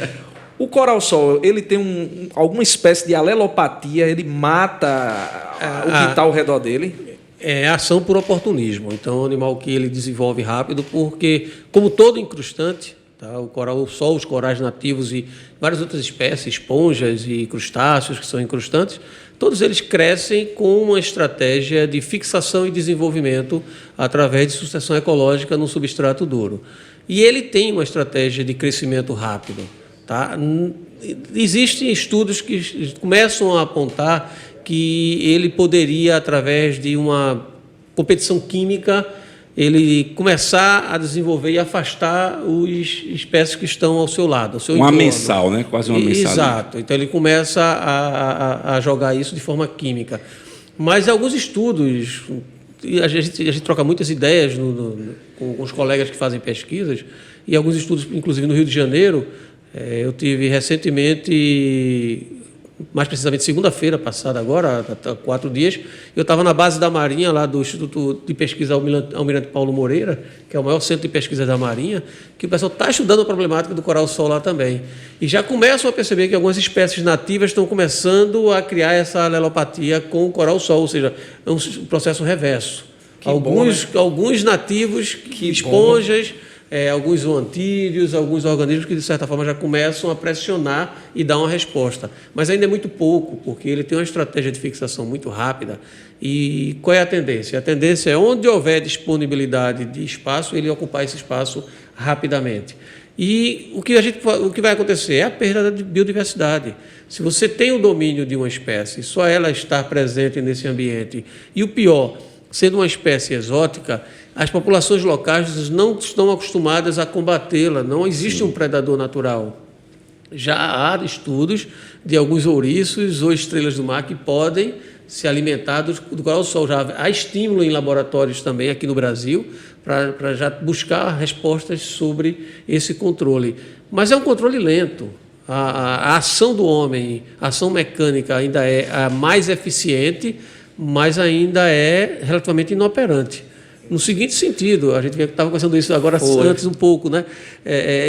O coral-sol, ele tem alguma espécie de alelopatia, ele mata o que está ao redor dele? É ação por oportunismo. Então, é um animal que ele desenvolve rápido, porque, como todo incrustante, tá, o coral-sol, os corais nativos e várias outras espécies, esponjas e crustáceos que são incrustantes, todos eles crescem com uma estratégia de fixação e desenvolvimento através de sucessão ecológica no substrato duro. E ele tem uma estratégia de crescimento rápido. Tá? Existem estudos que começam a apontar que ele poderia, através de uma competição química, ele começar a desenvolver e afastar as espécies que estão ao seu lado, ao seu entorno. Mensal, né? Quase uma mensal. Exato. Então, ele começa a jogar isso de forma química. Mas alguns estudos, a gente troca muitas ideias com os colegas que fazem pesquisas, e alguns estudos, inclusive no Rio de Janeiro, eu tive recentemente, mais precisamente segunda-feira passada, agora, há 4 dias, eu estava na base da Marinha, lá do Instituto de Pesquisa Almirante Paulo Moreira, que é o maior centro de pesquisa da Marinha, que o pessoal está estudando a problemática do coral-sol lá também. E já começam a perceber que algumas espécies nativas estão começando a criar essa alelopatia com o coral-sol, ou seja, é um processo reverso. Alguns nativos, esponjas, alguns zoantídeos, alguns organismos que, de certa forma, já começam a pressionar e dar uma resposta. Mas ainda é muito pouco, porque ele tem uma estratégia de fixação muito rápida. E qual é a tendência? A tendência é, onde houver disponibilidade de espaço, ele ocupar esse espaço rapidamente. E o que vai acontecer é a perda de biodiversidade. Se você tem o domínio de uma espécie, só ela estar presente nesse ambiente, e o pior, sendo uma espécie exótica, as populações locais não estão acostumadas a combatê-la, não existe um predador natural. Já há estudos de alguns ouriços ou estrelas do mar que podem se alimentar do coral-sol. Já há estímulo em laboratórios também aqui no Brasil para já buscar respostas sobre esse controle. Mas é um controle lento. A ação do homem, a ação mecânica ainda é a mais eficiente, mas ainda é relativamente inoperante. No seguinte sentido, a gente estava conversando isso agora antes um pouco, né?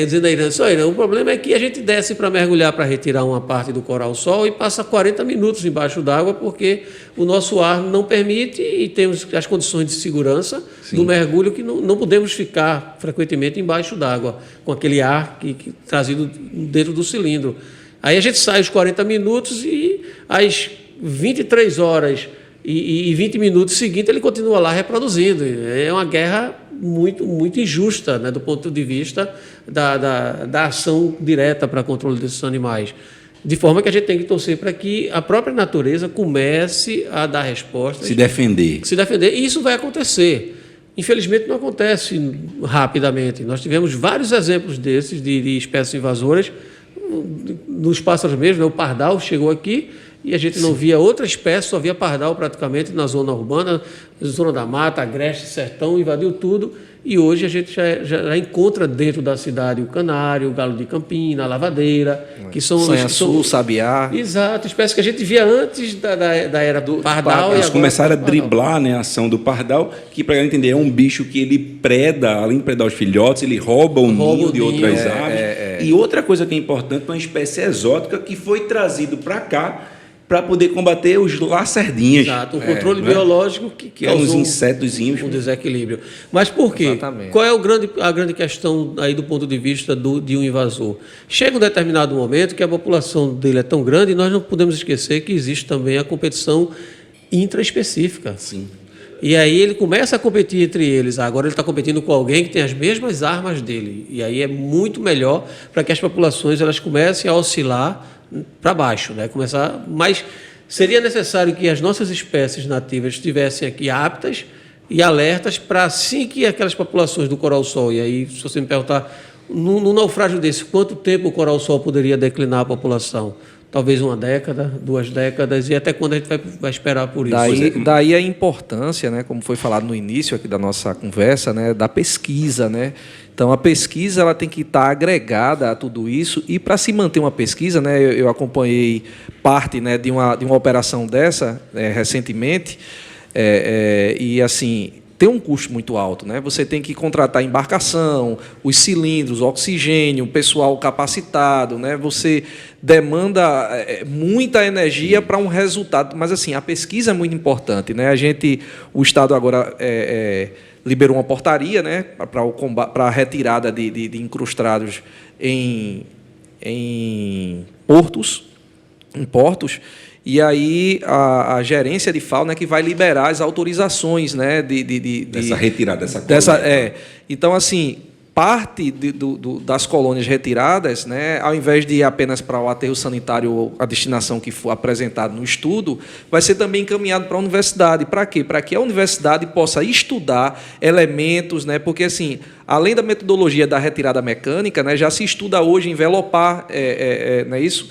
Dizendo aí, o problema é que a gente desce para mergulhar para retirar uma parte do coral-sol e passa 40 minutos embaixo d'água porque o nosso ar não permite e temos as condições de segurança do mergulho que não podemos ficar frequentemente embaixo d'água com aquele ar que trazido dentro do cilindro. Aí a gente sai os 40 minutos e às 23 horas e 20 minutos seguintes ele continua lá reproduzindo. É uma guerra muito, muito injusta, né, do ponto de vista da ação direta para controle desses animais. De forma que a gente tem que torcer para que a própria natureza comece a dar respostas. Se defender. E isso vai acontecer. Infelizmente não acontece rapidamente. Nós tivemos vários exemplos desses de espécies invasoras. Nos pássaros mesmo, né, o pardal chegou aqui e a gente não via outra espécie, só via pardal praticamente na zona urbana, zona da mata, agreste, sertão, invadiu tudo. E hoje a gente já encontra dentro da cidade o canário, o galo de campina, a lavadeira, que são... Sanhaçu, sabiá. Exato, espécies que a gente via antes da era do pardal. Eles começaram a driblar, né, a ação do pardal, que, para entender, é um bicho que ele preda, além de predar os filhotes, ele rouba o ninho de outras aves. E outra coisa que é importante, uma espécie exótica que foi trazido para cá para poder combater os lacerdinhas. Exato, um controle biológico que é uns insetozinhos. Um desequilíbrio. Mas por quê? Exatamente. Qual é a grande questão aí do ponto de vista de um invasor? Chega um determinado momento que a população dele é tão grande e nós não podemos esquecer que existe também a competição intraespecífica. Sim. E aí ele começa a competir entre eles. Agora ele está competindo com alguém que tem as mesmas armas dele. E aí é muito melhor para que as populações elas comecem a oscilar para baixo, né? Mas seria necessário que as nossas espécies nativas estivessem aqui aptas e alertas para assim que aquelas populações do coral-sol, e aí se você me perguntar, num naufrágio desse, quanto tempo o coral-sol poderia declinar a população? Talvez 1 década, 2 décadas, e até quando a gente vai esperar por isso? Daí a importância, né, como foi falado no início aqui da nossa conversa, né, da pesquisa, né? Então, a pesquisa ela tem que estar agregada a tudo isso, e para se manter uma pesquisa, né, eu acompanhei parte, né, de uma operação dessa recentemente, e assim, tem um custo muito alto, né? Você tem que contratar embarcação, os cilindros, oxigênio, pessoal capacitado, né? Você demanda muita energia para um resultado, mas assim, a pesquisa é muito importante, né? O Estado agora liberou uma portaria, né, para a retirada de incrustados em portos, e aí a gerência de fauna é que vai liberar as autorizações, né, dessa retirada, dessa colônia. Então, assim, parte das colônias retiradas, né, ao invés de ir apenas para o aterro sanitário, a destinação que for apresentado no estudo, vai ser também encaminhado para a universidade. Para quê? Para que a universidade possa estudar elementos, né, porque, assim, além da metodologia da retirada mecânica, né, já se estuda hoje envelopar, não é isso?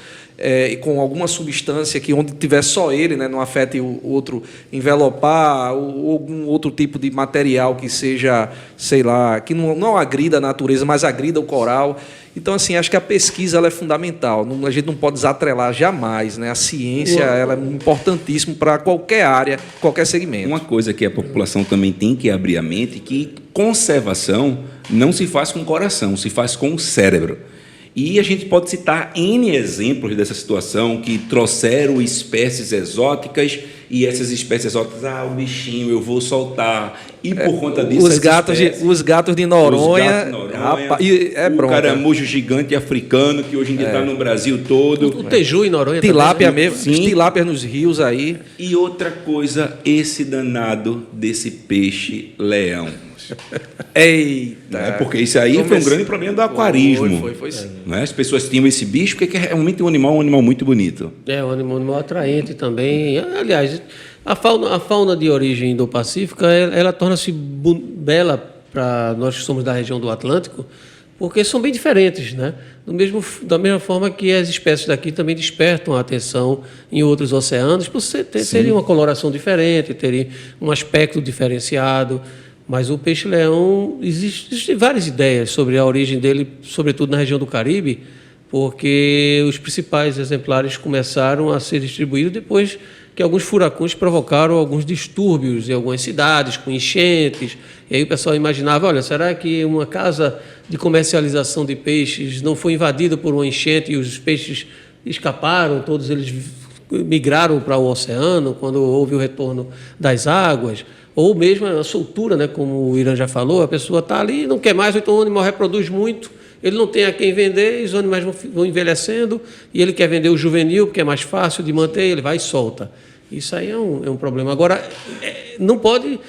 Com alguma substância que onde tiver só ele, né, não afete o outro, envelopar, ou algum outro tipo de material que seja, sei lá, que não agrida a natureza, mas agrida o coral. Então, assim, acho que a pesquisa ela é fundamental. A gente não pode desatrelar jamais, né? A ciência ela é importantíssima para qualquer área, qualquer segmento. Uma coisa que a população também tem que abrir a mente, que conservação não se faz com o coração, se faz com o cérebro. E a gente pode citar N exemplos dessa situação que trouxeram espécies exóticas e essas espécies exóticas, o bichinho, eu vou soltar. E por conta disso... Os gatos de Noronha, o caramujo gigante africano, que hoje em dia está no Brasil todo. O teju em Noronha tilápia também, mesmo, os tilápias nos rios aí. E outra coisa, esse danado desse peixe-leão. Eita! Porque isso aí foi um grande problema do aquarismo. Foi sim. As pessoas tinham esse bicho, porque é realmente um animal muito bonito. É um animal atraente também. Aliás, a fauna de origem indo-pacífica, ela torna-se bela para nós que somos da região do Atlântico, porque são bem diferentes, né? Da mesma forma que as espécies daqui também despertam a atenção em outros oceanos, por teria uma coloração diferente, teria um aspecto diferenciado. Mas o peixe-leão, existem várias ideias sobre a origem dele, sobretudo na região do Caribe, porque os principais exemplares começaram a ser distribuídos depois que alguns furacões provocaram alguns distúrbios em algumas cidades, com enchentes. E aí o pessoal imaginava, olha, será que uma casa de comercialização de peixes não foi invadida por uma enchente e os peixes escaparam, todos eles migraram para o oceano quando houve o retorno das águas? Ou mesmo a soltura, né, como o Irã já falou, a pessoa está ali, não quer mais, então o animal reproduz muito, ele não tem a quem vender, os animais vão envelhecendo e ele quer vender o juvenil, porque é mais fácil de manter, ele vai e solta. Isso aí é um problema. Agora, não pode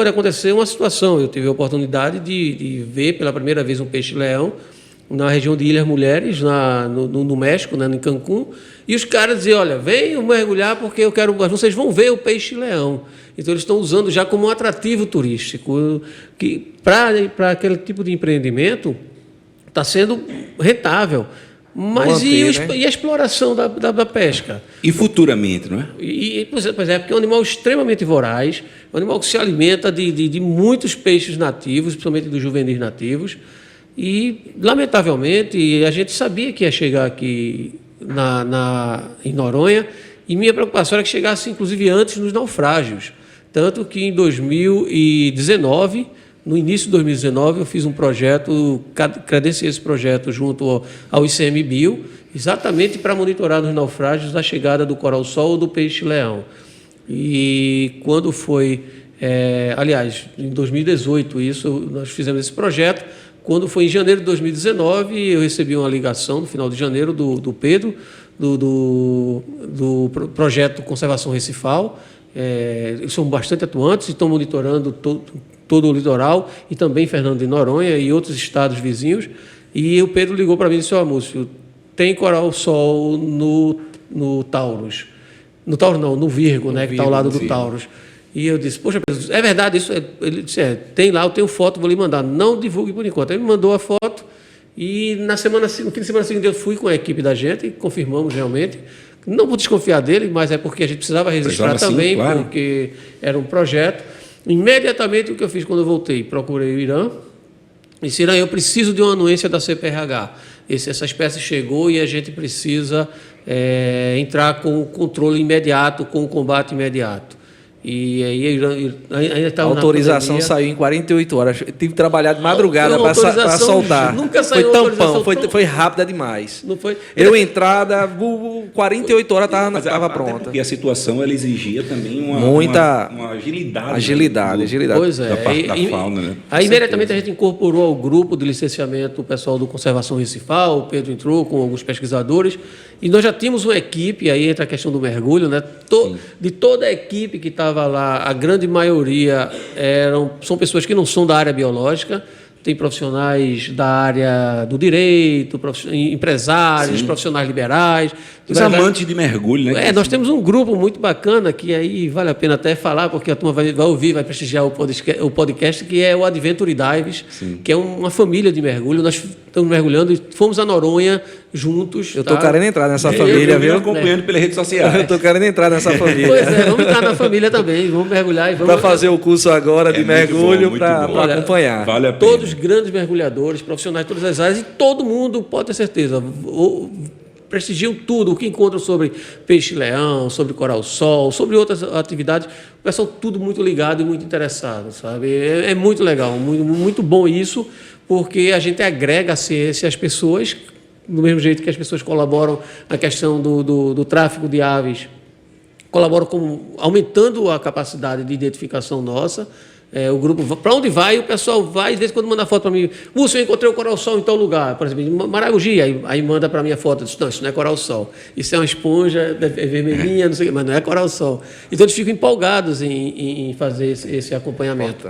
acontecer uma situação. Eu tive a oportunidade de ver pela primeira vez um peixe-leão na região de Ilhas Mulheres, no México, né, em Cancún, e os caras diziam, olha, venham mergulhar porque vocês vão ver o peixe-leão. Então, eles estão usando já como um atrativo turístico, que para aquele tipo de empreendimento está sendo rentável. Mas e a exploração da pesca? E futuramente, não é? Pois é, porque é um animal extremamente voraz, um animal que se alimenta de muitos peixes nativos, principalmente dos juvenis nativos, e, lamentavelmente, a gente sabia que ia chegar aqui em Noronha, e minha preocupação era que chegasse, inclusive, antes nos naufrágios. Tanto que, em 2019, no início de 2019, eu fiz um projeto, credenciei esse projeto junto ao ICMBio, exatamente para monitorar nos naufrágios a chegada do coral-sol ou do peixe-leão. E quando foi, aliás, em 2018, nós fizemos esse projeto. Quando foi em janeiro de 2019, eu recebi uma ligação, no final de janeiro, do Pedro, do projeto Conservação Recifal. Eles são bastante atuantes e estão monitorando todo o litoral, e também Fernando de Noronha e outros estados vizinhos. E o Pedro ligou para mim e disse, Múcio, tem coral-sol no Taurus. No Taurus não, no Virgo, né, que está ao lado do Taurus. E eu disse, poxa, Pedro, é verdade isso? Ele disse, tem lá, eu tenho foto, vou lhe mandar. Não divulgue por enquanto. Ele me mandou a foto e no fim de semana seguinte eu fui com a equipe da gente e confirmamos realmente. Não vou desconfiar dele, mas é porque a gente precisava registrar também, claro. Porque era um projeto. Imediatamente o que eu fiz quando eu voltei, procurei o Irã. Disse, Irã, eu preciso de uma anuência da CPRH. Essa espécie chegou e a gente precisa entrar com o controle imediato, com o combate imediato. E aí ainda estava a autorização saiu em 48 horas. Eu tive que trabalhar de madrugada para soltar. Nunca saiu foi tampão, foi rápida demais. Não foi? Eu entrada, 48 horas estava pronta. Porque a situação ela exigia também uma agilidade. Agilidade. Pois é. Da parte da fauna, né? Aí imediatamente a gente incorporou ao grupo de licenciamento o pessoal do Conservação Recifal, o Pedro entrou com alguns pesquisadores, e nós já tínhamos uma equipe, aí entra a questão do mergulho, né? De toda a equipe que estava lá, a grande maioria são pessoas que não são da área biológica, tem profissionais da área do direito, empresários, profissionais liberais. Os amantes de mergulho, né? Nós temos um grupo muito bacana, que aí vale a pena até falar, porque a turma vai ouvir, vai prestigiar o podcast, que é o Adventure Dives, que é uma família de mergulho. Nós estamos mergulhando e fomos a Noronha juntos. Eu estou querendo entrar nessa família, viu? Acompanhando pelas redes sociais. Eu estou querendo entrar nessa família. Pois vamos entrar na família também, vamos mergulhar. Para fazer o curso agora de mergulho, para acompanhar. Vale a pena. Todos grandes mergulhadores, profissionais de todas as áreas, e todo mundo pode ter certeza. Prestigiam tudo, o que encontram sobre peixe-leão, sobre coral-sol, sobre outras atividades. O pessoal tudo muito ligado e muito interessado, sabe? É muito legal, muito, muito bom isso, porque a gente agrega a ciência às pessoas, do mesmo jeito que as pessoas colaboram na questão do tráfico de aves, colaboram aumentando a capacidade de identificação nossa. O grupo, para onde vai, o pessoal vai, às vezes quando manda foto para mim, Múcio, eu encontrei o coral-sol em tal lugar, por exemplo, em Maragogi, aí manda para mim a foto, diz, não, isso não é coral-sol, isso é uma esponja vermelhinha, não sei o que, mas não é coral-sol. Então eles ficam empolgados em fazer esse acompanhamento.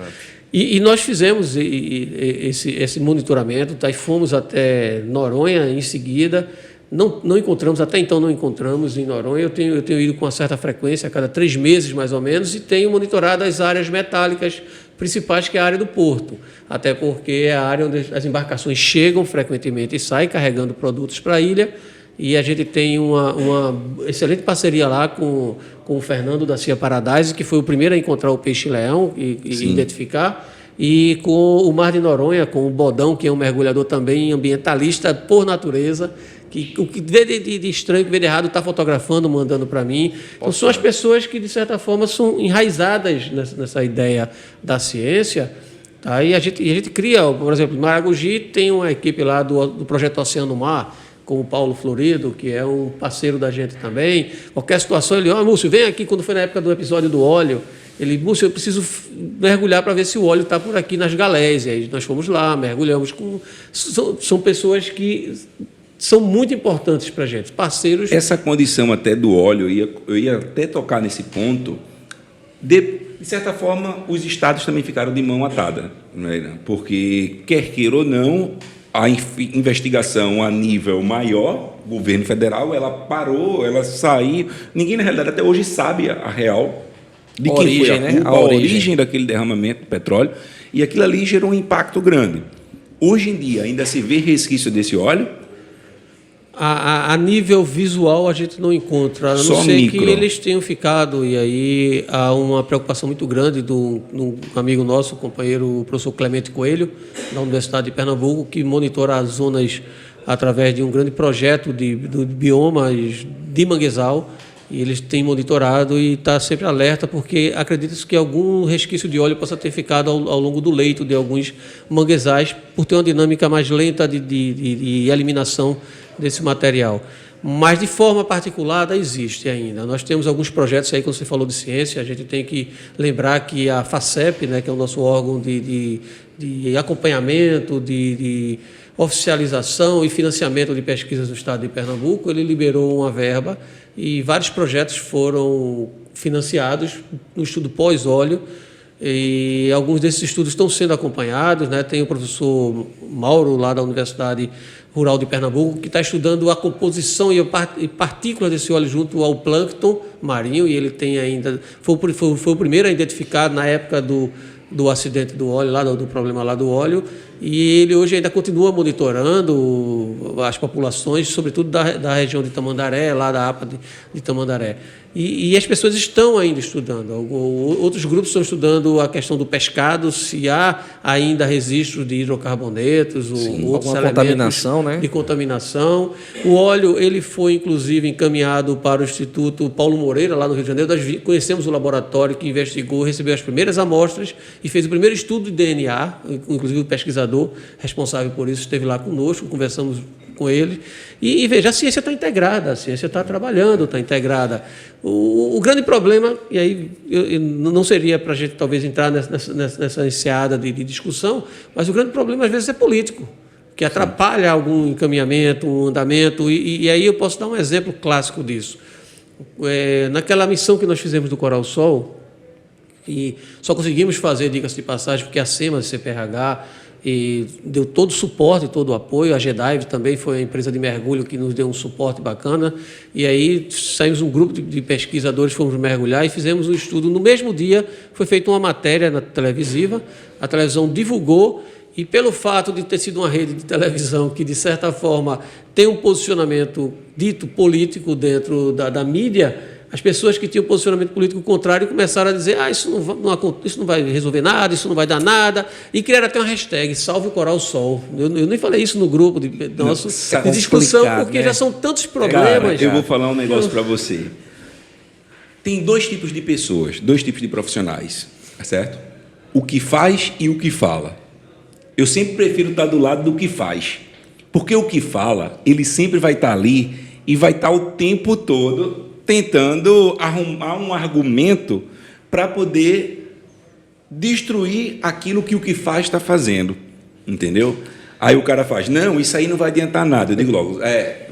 E nós fizemos esse monitoramento, tá? E fomos até Noronha em seguida. Não encontramos, até então não encontramos em Noronha. Eu tenho ido com uma certa frequência, a cada 3 meses mais ou menos, e tenho monitorado as áreas metálicas principais, que é a área do porto, até porque é a área onde as embarcações chegam frequentemente e saem carregando produtos para a ilha, e a gente tem uma excelente parceria lá com o Fernando da Cia Paradise, que foi o primeiro a encontrar o peixe-leão e identificar, e com o Mar de Noronha, com o Bodão, que é um mergulhador também ambientalista por natureza, que o que vê de estranho, que vê de errado, está fotografando, mandando para mim. Então, são as pessoas que, de certa forma, são enraizadas nessa ideia da ciência. Tá? E a gente cria, por exemplo, em Maragogi tem uma equipe lá do Projeto Oceano Mar, com o Paulo Florido, que é um parceiro da gente também. Qualquer situação, ele, Múcio, vem aqui, quando foi na época do episódio do óleo, ele, Múcio, eu preciso mergulhar para ver se o óleo está por aqui nas galés. E aí nós fomos lá, mergulhamos com... São pessoas que são muito importantes para a gente, parceiros. Essa condição até do óleo, eu ia até tocar nesse ponto. De certa forma, os estados também ficaram de mão atada, né? Porque, quer queira ou não, a investigação a nível maior, governo federal, ela parou, ela saiu. Ninguém, na realidade, até hoje sabe a real de quem foi a culpa, a origem daquele derramamento do petróleo, e aquilo ali gerou um impacto grande. Hoje em dia, ainda se vê resquício desse óleo? A nível visual, a gente não encontra, a não Só ser micro. que eles tenham ficado, e aí há uma preocupação muito grande de um amigo nosso, o companheiro, o professor Clemente Coelho, da Universidade de Pernambuco, que monitora as zonas através de um grande projeto de biomas de manguezal, e eles têm monitorado e está sempre alerta, porque acredita-se que algum resquício de óleo possa ter ficado ao longo do leito de alguns manguezais, por ter uma dinâmica mais lenta de eliminação desse material. Mas, de forma particular, existe ainda. Nós temos alguns projetos aí, quando você falou de ciência, a gente tem que lembrar que a FACEP, né, que é o nosso órgão de acompanhamento, de oficialização e financiamento de pesquisas do Estado de Pernambuco, ele liberou uma verba e vários projetos foram financiados no estudo pós-óleo, e alguns desses estudos estão sendo acompanhados, né? Tem o professor Mauro, lá da Universidade Rural de Pernambuco, que está estudando a composição e partículas desse óleo junto ao plâncton marinho, e ele tem ainda... Foi o primeiro a identificar na época do acidente do óleo, do problema lá do óleo, e ele hoje ainda continua monitorando as populações, sobretudo da região de Tamandaré, lá da APA de Tamandaré. E as pessoas estão ainda estudando. Outros grupos estão estudando a questão do pescado, se há ainda registros de hidrocarbonetos, ou outros elementos contaminação, né? De contaminação. O óleo ele foi, inclusive, encaminhado para o Instituto Paulo Moreira, lá no Rio de Janeiro. Nós conhecemos o laboratório que investigou, recebeu as primeiras amostras e fez o primeiro estudo de DNA, inclusive o pesquisador responsável por isso esteve lá conosco, conversamos com ele. E veja, a ciência está integrada, a ciência está trabalhando, está integrada. O grande problema, e aí não seria para a gente talvez entrar nessa enseada de discussão, mas o grande problema às vezes é político, que atrapalha algum encaminhamento, um andamento, e aí eu posso dar um exemplo clássico disso. Naquela missão que nós fizemos do Coral Sol, e só conseguimos fazer, diga-se de passagem, porque a SEMA, CPRH, e deu todo o suporte, todo o apoio. A GEDIVE também foi a empresa de mergulho que nos deu um suporte bacana. E aí saímos um grupo de pesquisadores, fomos mergulhar e fizemos um estudo. No mesmo dia foi feita uma matéria na televisiva, a televisão divulgou, e pelo fato de ter sido uma rede de televisão que, de certa forma, tem um posicionamento dito político dentro da mídia, as pessoas que tinham posicionamento político contrário começaram a dizer isso não vai resolver nada, isso não vai dar nada, e criaram até uma hashtag, Salve o Coral Sol. Eu nem falei isso no grupo de discussão, porque, né? Já são tantos problemas. Cara, eu vou falar um negócio para você. Tem dois tipos de pessoas, dois tipos de profissionais, certo? O que faz e o que fala. Eu sempre prefiro estar do lado do que faz, porque o que fala, ele sempre vai estar ali e vai estar o tempo todo tentando arrumar um argumento para poder destruir aquilo que o que faz está fazendo, entendeu? Aí o cara faz, não, isso aí não vai adiantar nada. Eu digo logo,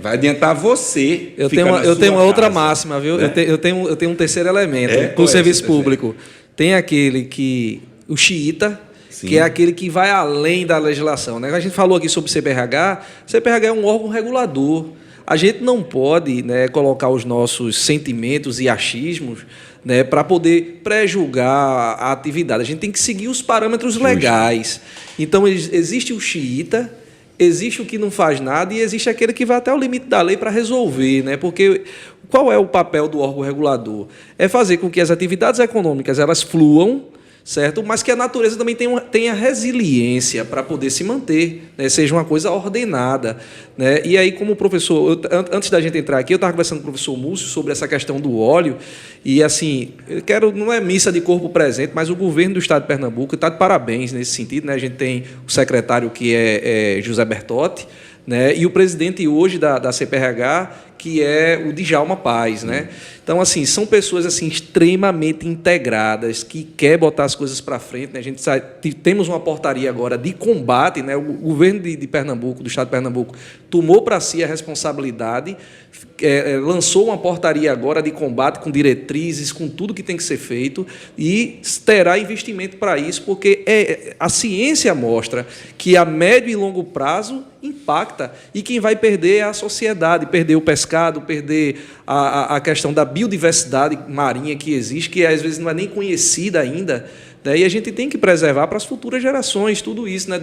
vai adiantar você. Eu tenho uma outra máxima, viu? Né? Eu tenho um terceiro elemento no serviço público. Tem aquele o xiita, sim, que é aquele que vai além da legislação, né? A gente falou aqui sobre o CPRH. O CPRH é um órgão regulador. A gente não pode, né, colocar os nossos sentimentos e achismos né, para poder pré-julgar a atividade. A gente tem que seguir os parâmetros legais. Então, existe o xiita, existe o que não faz nada e existe aquele que vai até o limite da lei para resolver, né? Porque qual é o papel do órgão regulador? É fazer com que as atividades econômicas elas fluam, certo? Mas que a natureza também tenha resiliência para poder se manter, né? Seja uma coisa ordenada, né? E aí, como professor, antes da gente entrar aqui, eu estava conversando com o professor Múcio sobre essa questão do óleo, e assim, não é missa de corpo presente, mas o governo do estado de Pernambuco está de parabéns nesse sentido, né? A gente tem o secretário que é José Bertotti, né? E o presidente hoje da CPRH, que é o Djalma Paz, né? Então, assim, são pessoas assim extremamente integradas, que quer botar as coisas para frente, né? A gente temos uma portaria agora de combate, né? O governo de Pernambuco, do estado de Pernambuco, tomou para si a responsabilidade, lançou uma portaria agora de combate com diretrizes, com tudo que tem que ser feito, e terá investimento para isso, porque a ciência mostra que a médio e longo prazo impacta, e quem vai perder é a sociedade, perder o pescado, perder a questão da biodiversidade marinha que existe, que às vezes não é nem conhecida ainda, né? E a gente tem que preservar para as futuras gerações tudo isso, né?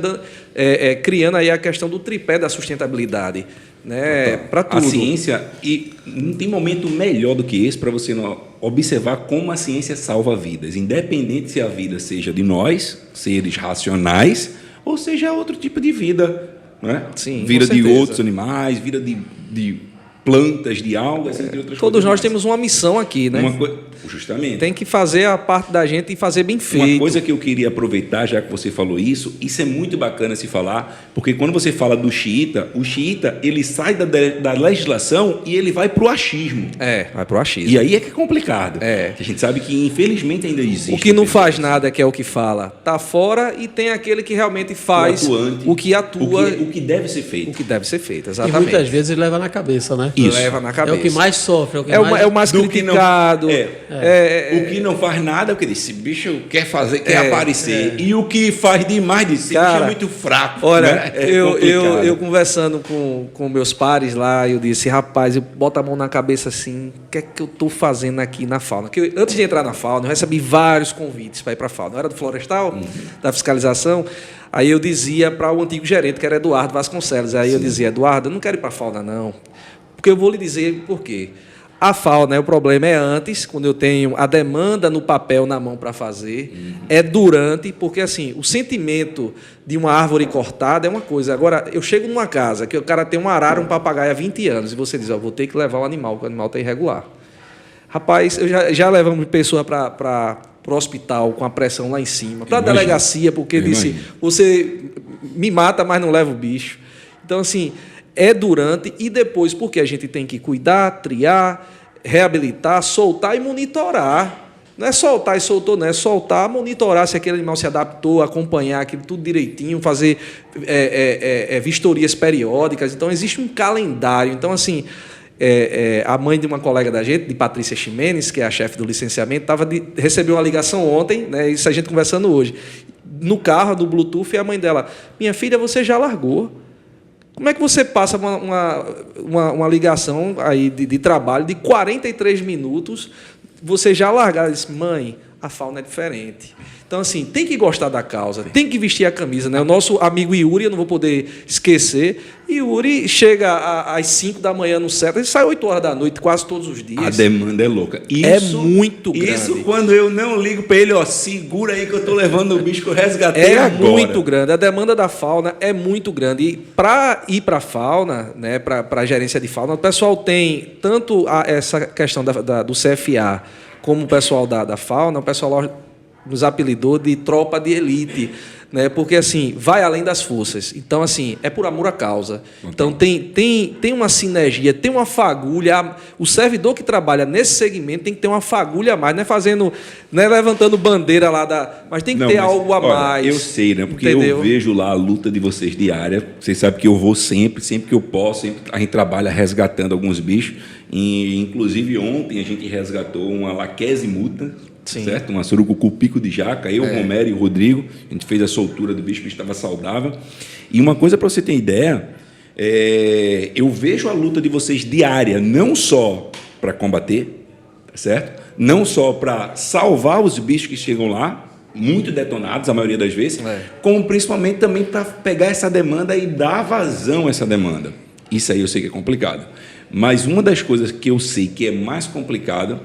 Criando aí a questão do tripé da sustentabilidade, né? Para tudo. A ciência, e não tem momento melhor do que esse para você observar como a ciência salva vidas, independente se a vida seja de nós, seres racionais, ou seja outro tipo de vida, né? Sim, vida com de certeza. outros animais, vida de plantas, de algas, entre outras coisas. Todos nós temos uma missão aqui, né? Justamente. Tem que fazer a parte da gente e fazer bem feito. Uma coisa que eu queria aproveitar, já que você falou isso é muito bacana se falar, porque quando você fala do xiita, o xiita ele sai da legislação e ele vai para o achismo. Vai para o achismo. E aí é que é complicado. É. A gente sabe que, infelizmente, ainda existe. O que não faz nada, que é o que fala, está fora, e tem aquele que realmente faz o que atua. O que deve ser feito. O que deve ser feito, E exatamente. muitas vezes ele leva na cabeça, né? Isso. Leva na cabeça. É o que mais sofre, É o mais do que não- criticado. O que não faz nada é o que diz, esse bicho quer fazer, quer aparecer. E o que faz demais de si, Cara, é muito fraco. Olha, né? eu conversando com meus pares lá, eu disse, rapaz, eu boto a mão na cabeça assim, o que é que eu estou fazendo aqui na fauna? Porque antes de entrar na fauna, eu recebi vários convites para ir para a fauna. Eu era do Florestal, da fiscalização. Aí eu dizia para o antigo gerente, que era Eduardo Vasconcelos, aí eu dizia, Eduardo, eu não quero ir para a fauna, não. Porque eu vou lhe dizer por quê. A fauna, o problema é antes, quando eu tenho a demanda no papel na mão para fazer, é durante, porque assim, o sentimento de uma árvore cortada é uma coisa. Agora, eu chego numa casa que o cara tem um arara, um papagaio há 20 anos, e você diz, vou ter que levar o animal, porque o animal está irregular. Rapaz, eu já levamos pessoa para o hospital com a pressão lá em cima, para a delegacia, porque disse, você me mata, mas não leva o bicho. Então, assim, é durante e depois, porque a gente tem que cuidar, triar, reabilitar, soltar e monitorar. Não é soltar e soltou, não é soltar, monitorar se aquele animal se adaptou, acompanhar aquilo tudo direitinho, fazer vistorias periódicas. Então, existe um calendário. Então, assim, a mãe de uma colega da gente, de Patrícia Ximenes, que é a chefe do licenciamento, recebeu uma ligação ontem, né, isso a gente conversando hoje, no carro, do Bluetooth, e a mãe dela, minha filha, você já largou. Como é que você passa uma ligação aí de trabalho de 43 minutos, você já largar? Ela disse, mãe, a fauna é diferente. Então, assim, tem que gostar da causa, tem que vestir a camisa, né? O nosso amigo Yuri, eu não vou poder esquecer, Yuri chega às 5 da manhã no CETA, ele sai 8 horas da noite, quase todos os dias. A demanda é louca. É muito grande. Isso quando eu não ligo para ele, segura aí que eu estou levando o bicho que eu resgatei agora. É muito grande. A demanda da fauna é muito grande. E para ir para a fauna, né, para a gerência de fauna, o pessoal tem tanto essa questão do CFA como o pessoal da fauna, o pessoal nos apelidou de tropa de elite, né? Porque assim vai além das forças. Então assim é por amor à causa. Então tem uma sinergia, tem uma fagulha. O servidor que trabalha nesse segmento tem que ter uma fagulha a mais, não é levantando bandeira lá mas tem que ter algo a mais. Eu sei, né? Porque entendeu? eu vejo lá a luta de vocês diária. Vocês sabem que eu vou sempre que eu posso. A gente trabalha resgatando alguns bichos. E inclusive ontem a gente resgatou uma laquesimuta. Sim. Certo? Uma surucucu pico de jaca, eu, o Romero e o Rodrigo, a gente fez a soltura do bicho, o bicho estava saudável. E uma coisa para você ter ideia, eu vejo a luta de vocês diária, não só para combater, certo? não só para salvar os bichos que chegam lá, muito detonados, a maioria das vezes, como principalmente também para pegar essa demanda e dar vazão a essa demanda. Isso aí eu sei que é complicado. Mas uma das coisas que eu sei que é mais complicado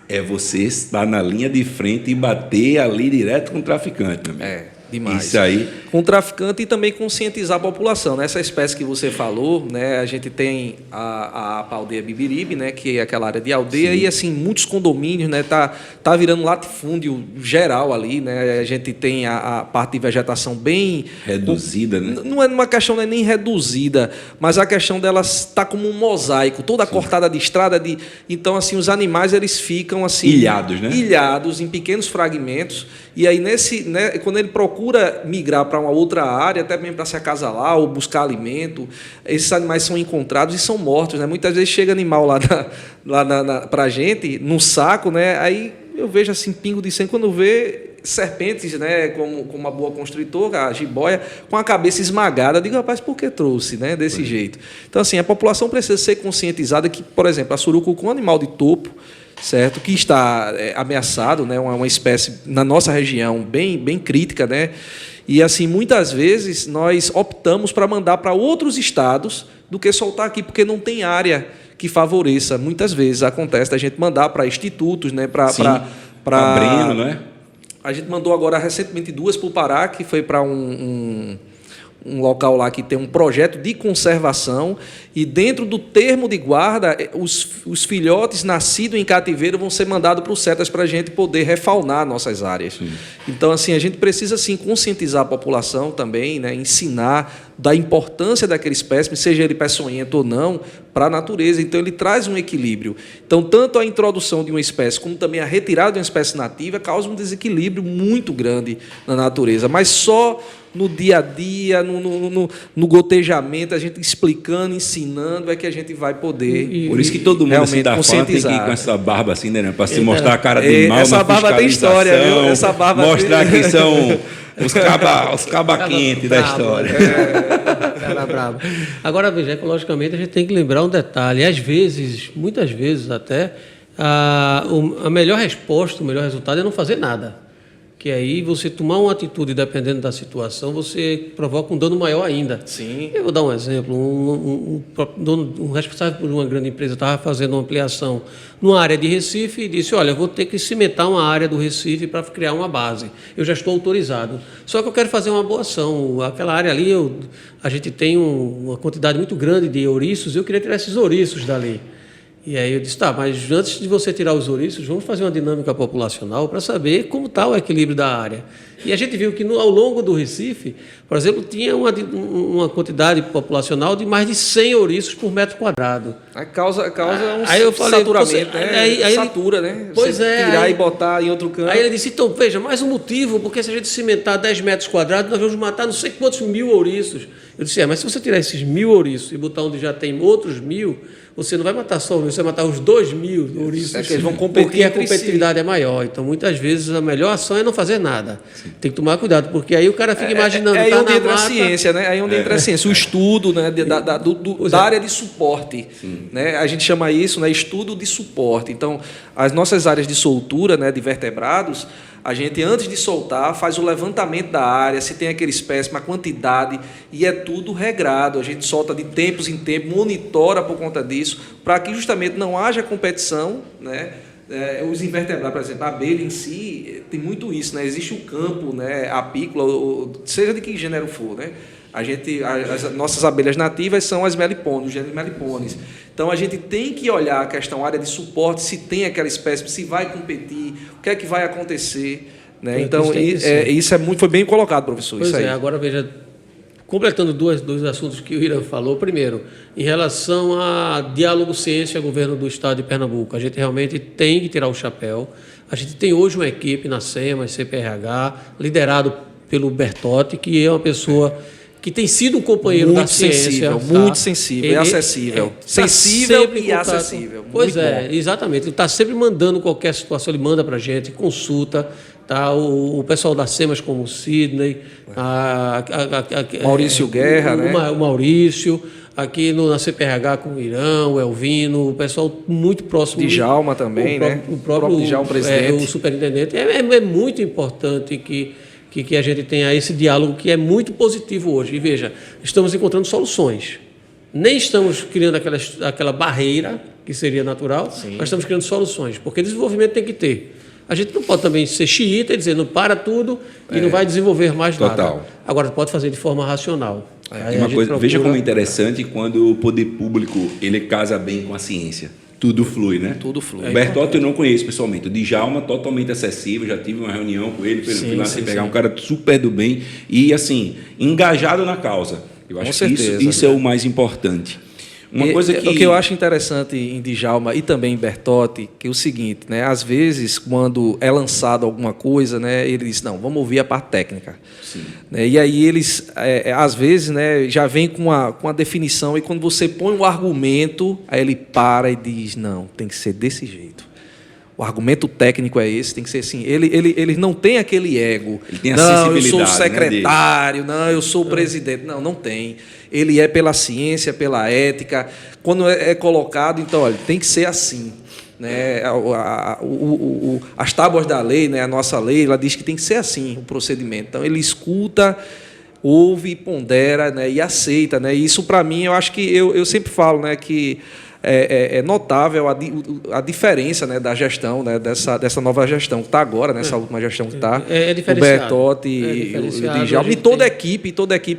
é você estar na linha de frente e bater ali direto com o traficante, meu amigo. Demais. Isso aí. Com o traficante e também conscientizar a população. Nessa espécie que você falou, né, a gente tem a aldeia Bibiribe, né, que é aquela área de aldeia, e assim, muitos condomínios, né, tá virando latifúndio geral ali, né? A gente tem a parte de vegetação bem reduzida, né? Não é uma questão, não é nem reduzida, mas a questão delas tá como um mosaico, toda cortada de estrada então assim, os animais eles ficam assim ilhados, né? Ilhados em pequenos fragmentos. E aí, quando ele procura migrar para uma outra área, até mesmo para se acasalar ou buscar alimento, esses animais são encontrados e são mortos, né? Muitas vezes chega animal lá para a gente, num saco, né? Aí eu vejo assim, pingo de sangue, quando vê serpentes, né? Como uma boa construtora, a jiboia, com a cabeça esmagada. Eu digo, rapaz, por que trouxe, né? Desse jeito. Então, assim, a população precisa ser conscientizada que, por exemplo, a surucucu é um animal de topo, certo? Que está ameaçado, né? Uma espécie na nossa região bem crítica, né? E assim, muitas vezes nós optamos para mandar para outros estados do que soltar aqui, porque não tem área que favoreça. Muitas vezes acontece a gente mandar para institutos, né? Para Breno, não é? A gente mandou agora recentemente 2 para o Pará, que foi para um local lá que tem um projeto de conservação, e dentro do termo de guarda, os filhotes nascidos em cativeiro vão ser mandados para o CETAS para a gente poder refaunar nossas áreas. Sim. Então, assim, a gente precisa sim, conscientizar a população também, né, ensinar da importância daquele espécime, seja ele peçonhento ou não, para a natureza. Então, ele traz um equilíbrio. Então, tanto a introdução de uma espécie como também a retirada de uma espécie nativa causa um desequilíbrio muito grande na natureza. Mas só no dia a dia, no gotejamento, a gente explicando, ensinando, é que a gente vai poder. Por isso que todo mundo assim, da fora tem que ir com essa barba assim, né? Para se mostrar a cara de mal. Essa barba tem história, viu? Essa barba mostrar que são os caba quentes da história. Cara bravo. Agora, veja, ecologicamente a gente tem que lembrar um detalhe. Às vezes, muitas vezes até, a melhor resposta, o melhor resultado é não fazer nada. Que aí você tomar uma atitude, dependendo da situação, você provoca um dano maior ainda. Sim. Eu vou dar um exemplo. Um responsável por uma grande empresa estava fazendo uma ampliação numa área de Recife e disse, olha, eu vou ter que cimentar uma área do Recife para criar uma base. Eu já estou autorizado. Só que eu quero fazer uma boa ação. Aquela área ali, a gente tem uma quantidade muito grande de ouriços, e eu queria tirar esses ouriços dali. E aí eu disse, tá, mas antes de você tirar os ouriços, vamos fazer uma dinâmica populacional para saber como está o equilíbrio da área. E a gente viu que ao longo do Recife, por exemplo, tinha uma quantidade populacional de mais de 100 ouriços por metro quadrado. Causa aí eu falei, saturamento, né? Aí satura, né? Pois você tirar e botar em outro canto. Aí ele disse, então, veja, mais um motivo, porque se a gente cimentar 10 metros quadrados, nós vamos matar não sei quantos mil ouriços. Eu disse, mas se você tirar esses 1000 ouriços e botar onde já tem outros 1000, você não vai matar só o ouriço, você vai matar os 2000 ouriços. Que eles vão competir, porque a competitividade é maior. Então, muitas vezes, a melhor ação é não fazer nada. Sim. Tem que tomar cuidado, porque aí o cara fica imaginando... Aí onde entra a ciência, né? Aí onde entra a ciência, o estudo, né? da área de suporte. Né? A gente chama isso, né? Estudo de suporte. Então, as nossas áreas de soltura, né? De vertebrados, a gente, antes de soltar, faz o levantamento da área, se tem aquele espécime, a quantidade, e é tudo regrado. A gente solta de tempos em tempos, monitora por conta disso, para que justamente não haja competição, né? Os invertebrados, por exemplo, a abelha em si, tem muito isso, né? Existe o campo, né? Apícola, seja de que gênero for, né? As nossas abelhas nativas são as melipônios, o gênero melipones. Então, a gente tem que olhar a questão, área de suporte, se tem aquela espécie, se vai competir, o que é que vai acontecer. Né? Então, isso foi bem colocado, professor. Pois isso aí. Agora, veja, completando dois assuntos que o Irã falou. Primeiro, em relação a diálogo ciência-governo do Estado de Pernambuco, a gente realmente tem que tirar o chapéu. A gente tem hoje uma equipe na SEMAS, CPRH, liderado pelo Bertotti, que é uma pessoa... que tem sido um companheiro muito da ciência. Muito sensível e acessível. Sensível e acessível. Pois é, exatamente. Ele está sempre mandando qualquer situação, ele manda para a gente, consulta. Tá? O pessoal da SEMAS, como o Sidney, Maurício Guerra, né? O Maurício, aqui na CPRH com o Irão, o Elvino, o pessoal muito próximo. Djalma também, O próprio Djalma, presidente. O superintendente. É muito importante que a gente tenha esse diálogo que é muito positivo hoje. E veja, estamos encontrando soluções. Nem estamos criando aquela barreira, que seria natural, mas estamos criando soluções, porque desenvolvimento tem que ter. A gente não pode também ser xiita e dizer não para tudo e não vai desenvolver mais nada. Agora, pode fazer de forma racional. Veja como é interessante quando o poder público ele casa bem com a ciência. Tudo flui, né? Tudo flui. O Bertotti eu não conheço pessoalmente. O Djalma, totalmente acessível. Já tive uma reunião com ele. Fui lá pegar um cara super do bem. E, assim, engajado na causa. Eu acho que isso é o mais importante. O que eu acho interessante em Djalma e também em Bertotti, que é o seguinte, né? Às vezes, quando é lançado alguma coisa, né, ele diz, não, vamos ouvir a parte técnica. Né? E aí eles, às vezes, né, já vem com a definição, e quando você põe um argumento, aí ele para e diz, não, tem que ser desse jeito. O argumento técnico é esse, tem que ser assim. Ele não tem aquele ego. Ele tem a não, eu sou o sensibilidade, secretário, não, eu sou o presidente. Não tem. Ele é pela ciência, pela ética. Quando é colocado, então, olha, tem que ser assim. Né? As tábuas da lei, né? A nossa lei, ela diz que tem que ser assim o procedimento. Então, ele escuta, ouve, pondera, né? E aceita. Né? E isso, para mim, eu acho que eu sempre falo, né, que é notável a diferença, né, da gestão, né, dessa nova gestão que está agora, nessa última gestão que está, o Bertotti e o Djalma, e toda a equipe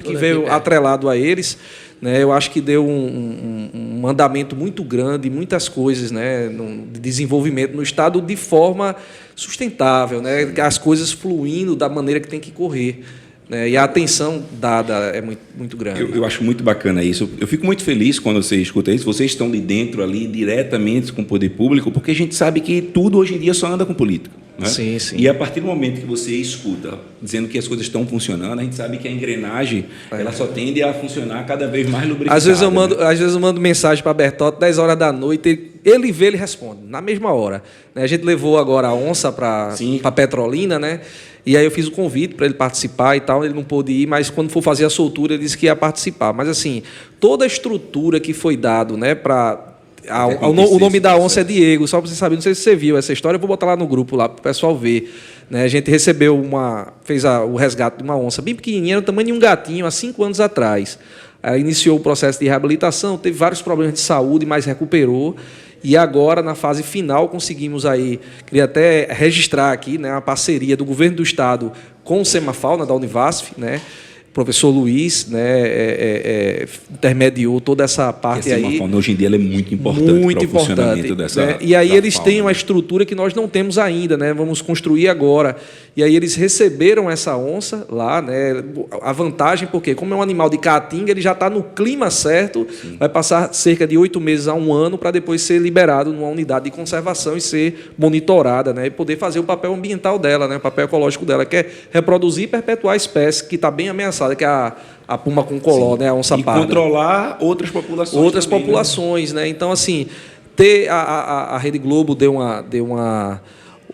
que veio atrelado a eles, né, eu acho que deu um andamento muito grande, muitas coisas, né, de desenvolvimento no Estado de forma sustentável, né, as coisas fluindo da maneira que tem que correr. E a atenção dada é muito, muito grande. Eu acho muito bacana isso. Eu fico muito feliz quando você escuta isso. Vocês estão de dentro ali, diretamente com o poder público, porque a gente sabe que tudo hoje em dia só anda com política. Né? Sim, sim. E a partir do momento que você escuta, dizendo que as coisas estão funcionando, a gente sabe que a engrenagem ela só tende a funcionar cada vez mais lubrificada. Às vezes eu mando mensagem para Bertotti, 10 horas da noite, ele vê, ele responde, na mesma hora. A gente levou agora a onça para Petrolina, né? E aí eu fiz o convite para ele participar e tal, ele não pôde ir, mas quando for fazer a soltura, ele disse que ia participar. Mas, assim, toda a estrutura que foi dado, né, para... O nome da onça é Diego, só para você saber, não sei se você viu essa história, eu vou botar lá no grupo, lá para o pessoal ver. Né? A gente recebeu fez o resgate de uma onça bem pequenininha, do tamanho de um gatinho, há 5 anos atrás. Aí iniciou o processo de reabilitação, teve vários problemas de saúde, mas recuperou. E agora, na fase final, conseguimos aí, queria até registrar aqui, né, a parceria do Governo do Estado com o Semafauna, da Univasf, né? O professor Luiz, né, intermediou toda essa parte aí. A Semafauna, hoje em dia, ela é muito importante para o funcionamento dessa... Né? E aí eles têm uma estrutura que nós não temos ainda, né? Vamos construir agora. E aí eles receberam essa onça lá, né? A vantagem, porque como é um animal de caatinga, ele já está no clima certo, vai passar cerca de 8 meses a 1 ano para depois ser liberado numa unidade de conservação e ser monitorada, né? E poder fazer o papel ambiental dela, né? O papel ecológico dela, que é reproduzir e perpetuar a espécie que está bem ameaçada, que é a puma com coló, né? A onça parda. E controlar outras populações. Outras também, populações, né? Então, assim, a Rede Globo deu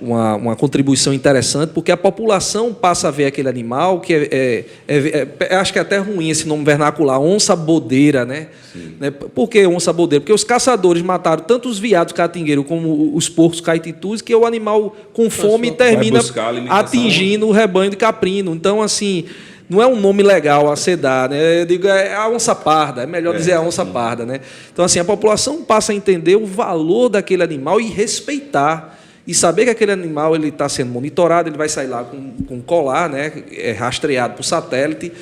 uma contribuição interessante, porque a população passa a ver aquele animal, que acho que é até ruim esse nome vernacular, onça bodeira, né? Por que onça bodeira? Porque os caçadores mataram tanto os veados catingueiros como os porcos caititus, que o animal com fome termina atingindo o rebanho de caprino. Então, assim, não é um nome legal a ser dado, né? Eu digo, é a onça parda, é melhor dizer a onça parda, né? Então, assim, a população passa a entender o valor daquele animal e respeitar. E saber que aquele animal está sendo monitorado, ele vai sair lá com colar, né, rastreado por satélite,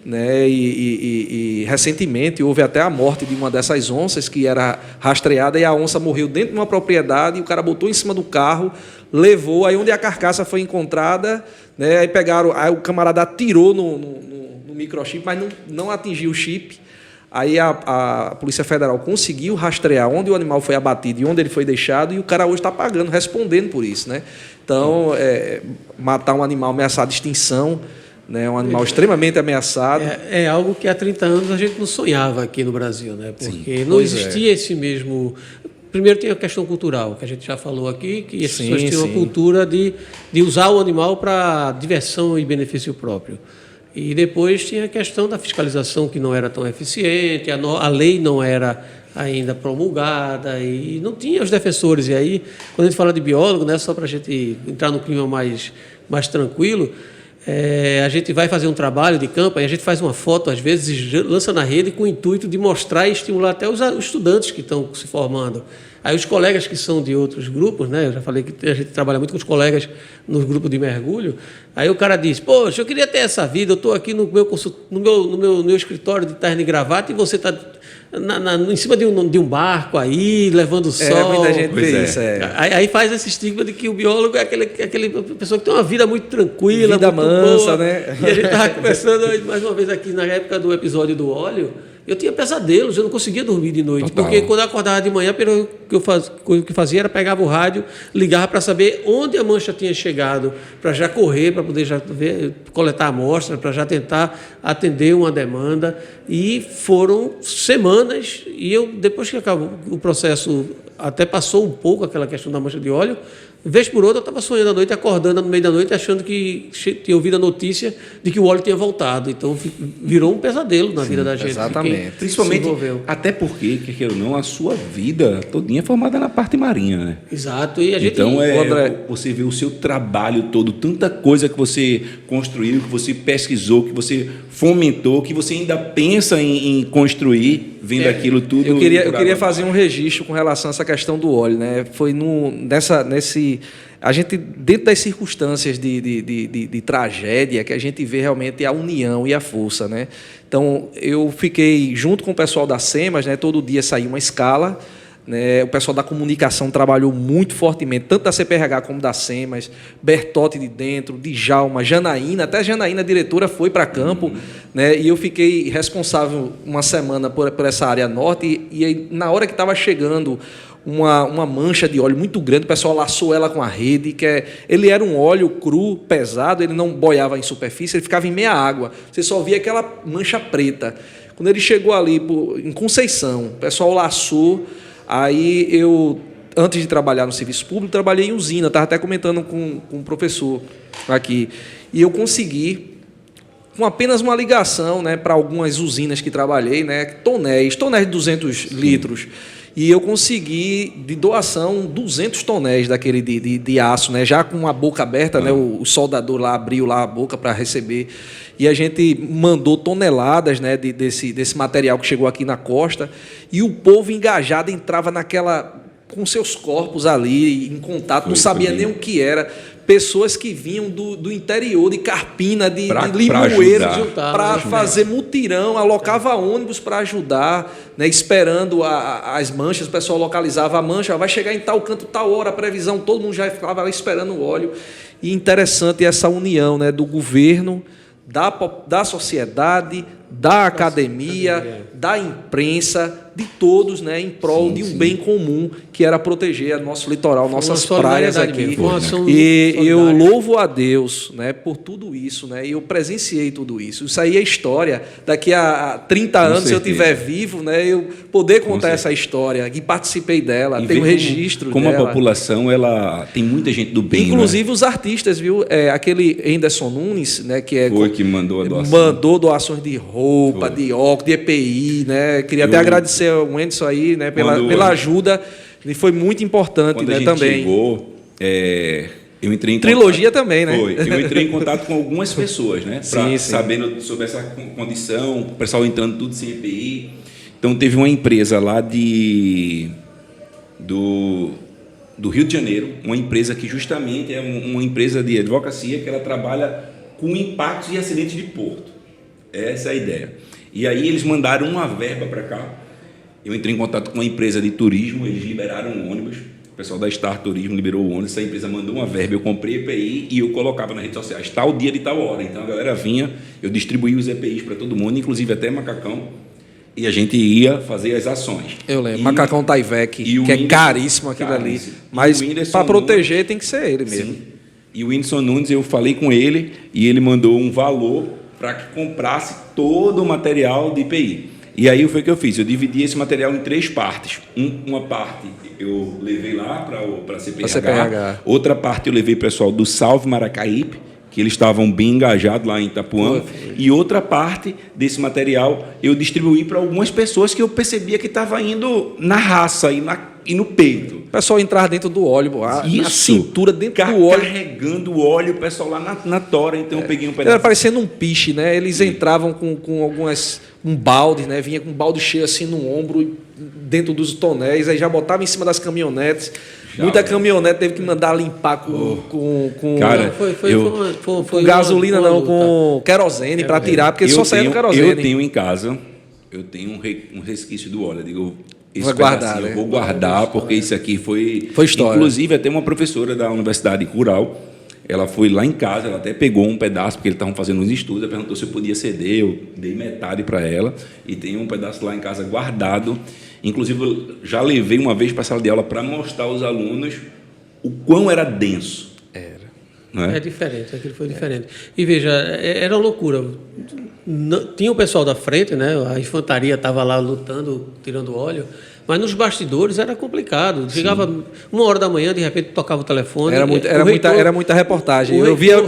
né, e recentemente houve até a morte de uma dessas onças que era rastreada e a onça morreu dentro de uma propriedade e o cara botou em cima do carro, levou, aí onde a carcaça foi encontrada, né, aí o camarada atirou no microchip, mas não atingiu o chip. Aí a Polícia Federal conseguiu rastrear onde o animal foi abatido e onde ele foi deixado, e o cara hoje está pagando, respondendo por isso, né? Então, matar um animal ameaçado de extinção, né? Um animal extremamente ameaçado. É algo que há 30 anos a gente não sonhava aqui no Brasil, né? Porque não existia esse mesmo... Primeiro tem a questão cultural, que a gente já falou aqui, que as pessoas têm uma cultura de usar o animal para diversão e benefício próprio. E depois tinha a questão da fiscalização, que não era tão eficiente, a lei não era ainda promulgada e não tinha os defensores. E aí, quando a gente fala de biólogo, né, só para a gente entrar no clima mais tranquilo, a gente vai fazer um trabalho de campo e a gente faz uma foto, às vezes, e lança na rede com o intuito de mostrar e estimular até os estudantes que estão se formando. Aí os colegas que são de outros grupos, né? Eu já falei que a gente trabalha muito com os colegas nos grupos de mergulho. Aí o cara diz, poxa, eu queria ter essa vida, eu estou aqui no meu escritório de terno e gravata e você está em cima de um barco aí, levando sol. Muita gente vê isso. Aí faz esse estigma de que o biólogo é aquele pessoa que tem uma vida muito tranquila, vida muito mansa, boa. né? E a gente estava conversando mais uma vez aqui na época do episódio do óleo. Eu tinha pesadelos, eu não conseguia dormir de noite. Total. Porque quando eu acordava de manhã, o que eu fazia era pegava o rádio, ligava para saber onde a mancha tinha chegado, para já correr, para poder já coletar a amostra, para já tentar atender uma demanda. E foram semanas, e depois que acabou o processo, até passou um pouco aquela questão da mancha de óleo, vez por outra eu estava sonhando à noite, acordando no meio da noite, achando que tinha ouvido a notícia de que o óleo tinha voltado. Então virou um pesadelo na vida da gente. Exatamente. Principalmente, até porque, quer queira ou não, a sua vida todinha é formada na parte marinha, né? Exato. E a gente, então, você vê o seu trabalho todo, tanta coisa que você construiu, que você pesquisou, que você fomentou, que você ainda pensa em construir, vendo aquilo tudo. Eu queria fazer um registro com relação a essa questão do óleo, né? Foi a gente, dentro das circunstâncias de tragédia, que a gente vê realmente a união e a força, né? Então, eu fiquei junto com o pessoal da SEMAS, né? Todo dia saía uma escala, né? O pessoal da comunicação trabalhou muito fortemente, tanto da CPRH como da SEMAS, Bertotti de dentro, Djalma, Janaína, até a Janaína, a diretora, foi para campo, né? E eu fiquei responsável uma semana por essa área norte, e aí, na hora que estava chegando uma mancha de óleo muito grande, o pessoal laçou ela com a rede, ele era um óleo cru, pesado, ele não boiava em superfície, ele ficava em meia água, você só via aquela mancha preta. Quando ele chegou ali em Conceição, o pessoal laçou. Aí eu, antes de trabalhar no serviço público, trabalhei em usina, estava até comentando com um professor aqui, e eu consegui, com apenas uma ligação, né, para algumas usinas que trabalhei, né, tonéis de 200 litros, e eu consegui, de doação, 200 tonéis daquele de aço, né, já com a boca aberta, né, o soldador lá abriu lá a boca para receber, e a gente mandou toneladas, né, desse material que chegou aqui na costa, e o povo engajado entrava com seus corpos ali, em contato, não sabia nem o que era. Pessoas que vinham do interior, de Carpina, de Limoeiro, para fazer mutirão, alocava ônibus para ajudar, né, esperando as manchas, o pessoal localizava a mancha, vai chegar em tal canto, tal hora, a previsão, todo mundo já ficava lá esperando o óleo. E interessante essa união, né, do governo, da sociedade, da academia, da imprensa, de todos, né, em prol de um bem comum, que era proteger nosso litoral, nossas praias aqui. E eu louvo a Deus, né, por tudo isso, né, e eu presenciei tudo isso. Isso aí é história. Daqui a 30 anos, se eu estiver vivo, né, eu poder contar essa história, e participei dela, tenho registro como dela. A população, ela tem muita gente do bem, inclusive, né? Os artistas, viu? Aquele Anderson Nunes, né, que que mandou a doação. Mandou doações de roupa, de óculos, de EPI, né? Queria até agradecer ao Anderson aí, né, pela ajuda. E foi muito importante, quando né, a gente também. Chegou, eu entrei em Trilogia também, né? Eu entrei em contato com algumas pessoas, né? Sabendo sobre essa condição, o pessoal entrando tudo sem EPI. Então, teve uma empresa lá do Rio de Janeiro, uma empresa que justamente é uma empresa de advocacia que ela trabalha com impactos e acidentes de porto. Essa é a ideia. E aí eles mandaram uma verba para cá. Eu entrei em contato com uma empresa de turismo, eles liberaram um ônibus. O pessoal da Star Turismo liberou o ônibus, essa empresa mandou uma verba, eu comprei EPI e eu colocava nas redes sociais, tal dia de tal hora. Então a galera vinha, eu distribuía os EPIs para todo mundo, inclusive até Macacão, e a gente ia fazer as ações. Eu lembro, Macacão Taivec, que é caríssimo aquilo ali. Mas para proteger tem que ser ele mesmo. Sim. E o Whindersson Nunes, eu falei com ele e ele mandou um valor para que comprasse todo o material de EPI. E aí foi o que eu fiz, eu dividi esse material em 3 partes. Uma parte eu levei lá para a CPRH, outra parte eu levei o pessoal do Salve Maracaípe, que eles estavam bem engajados lá em Itapuã, e outra parte desse material eu distribuí para algumas pessoas que eu percebia que estava indo na raça e no peito. O pessoal entrar dentto do óleo, na cintura, dentro do óleo. Carregando o óleo, o pessoal lá na tora, então eu peguei um pedaço. Era parecendo um piche, né? Eles entravam com um balde, né? Vinha com um balde cheio assim no ombro, dentro dos tonéis, aí já botava em cima das caminhonetes. Muita caminhonete teve que mandar limpar com cara, com gasolina, não, com querosene para tirar, porque só saía do querosene. Eu tenho em casa, um resquício do óleo. Eu digo, esse vai guardar, pedacinho né? Eu vou guardar, porque isso aqui foi história. Inclusive, até uma professora da Universidade Rural, ela foi lá em casa, ela até pegou um pedaço, porque eles estavam fazendo uns estudos, ela perguntou se eu podia ceder, eu dei metade para ela, e tem um pedaço lá em casa guardado. Inclusive, eu já levei uma vez para a sala de aula para mostrar aos alunos o quão era denso. Não é? É diferente, aquilo foi diferente. E veja, era uma loucura. Tinha o pessoal da frente, né? A infantaria estava lá lutando, tirando óleo, mas nos bastidores era complicado. Chegava 1h da manhã, de repente tocava o telefone. Era muita reportagem. Eu via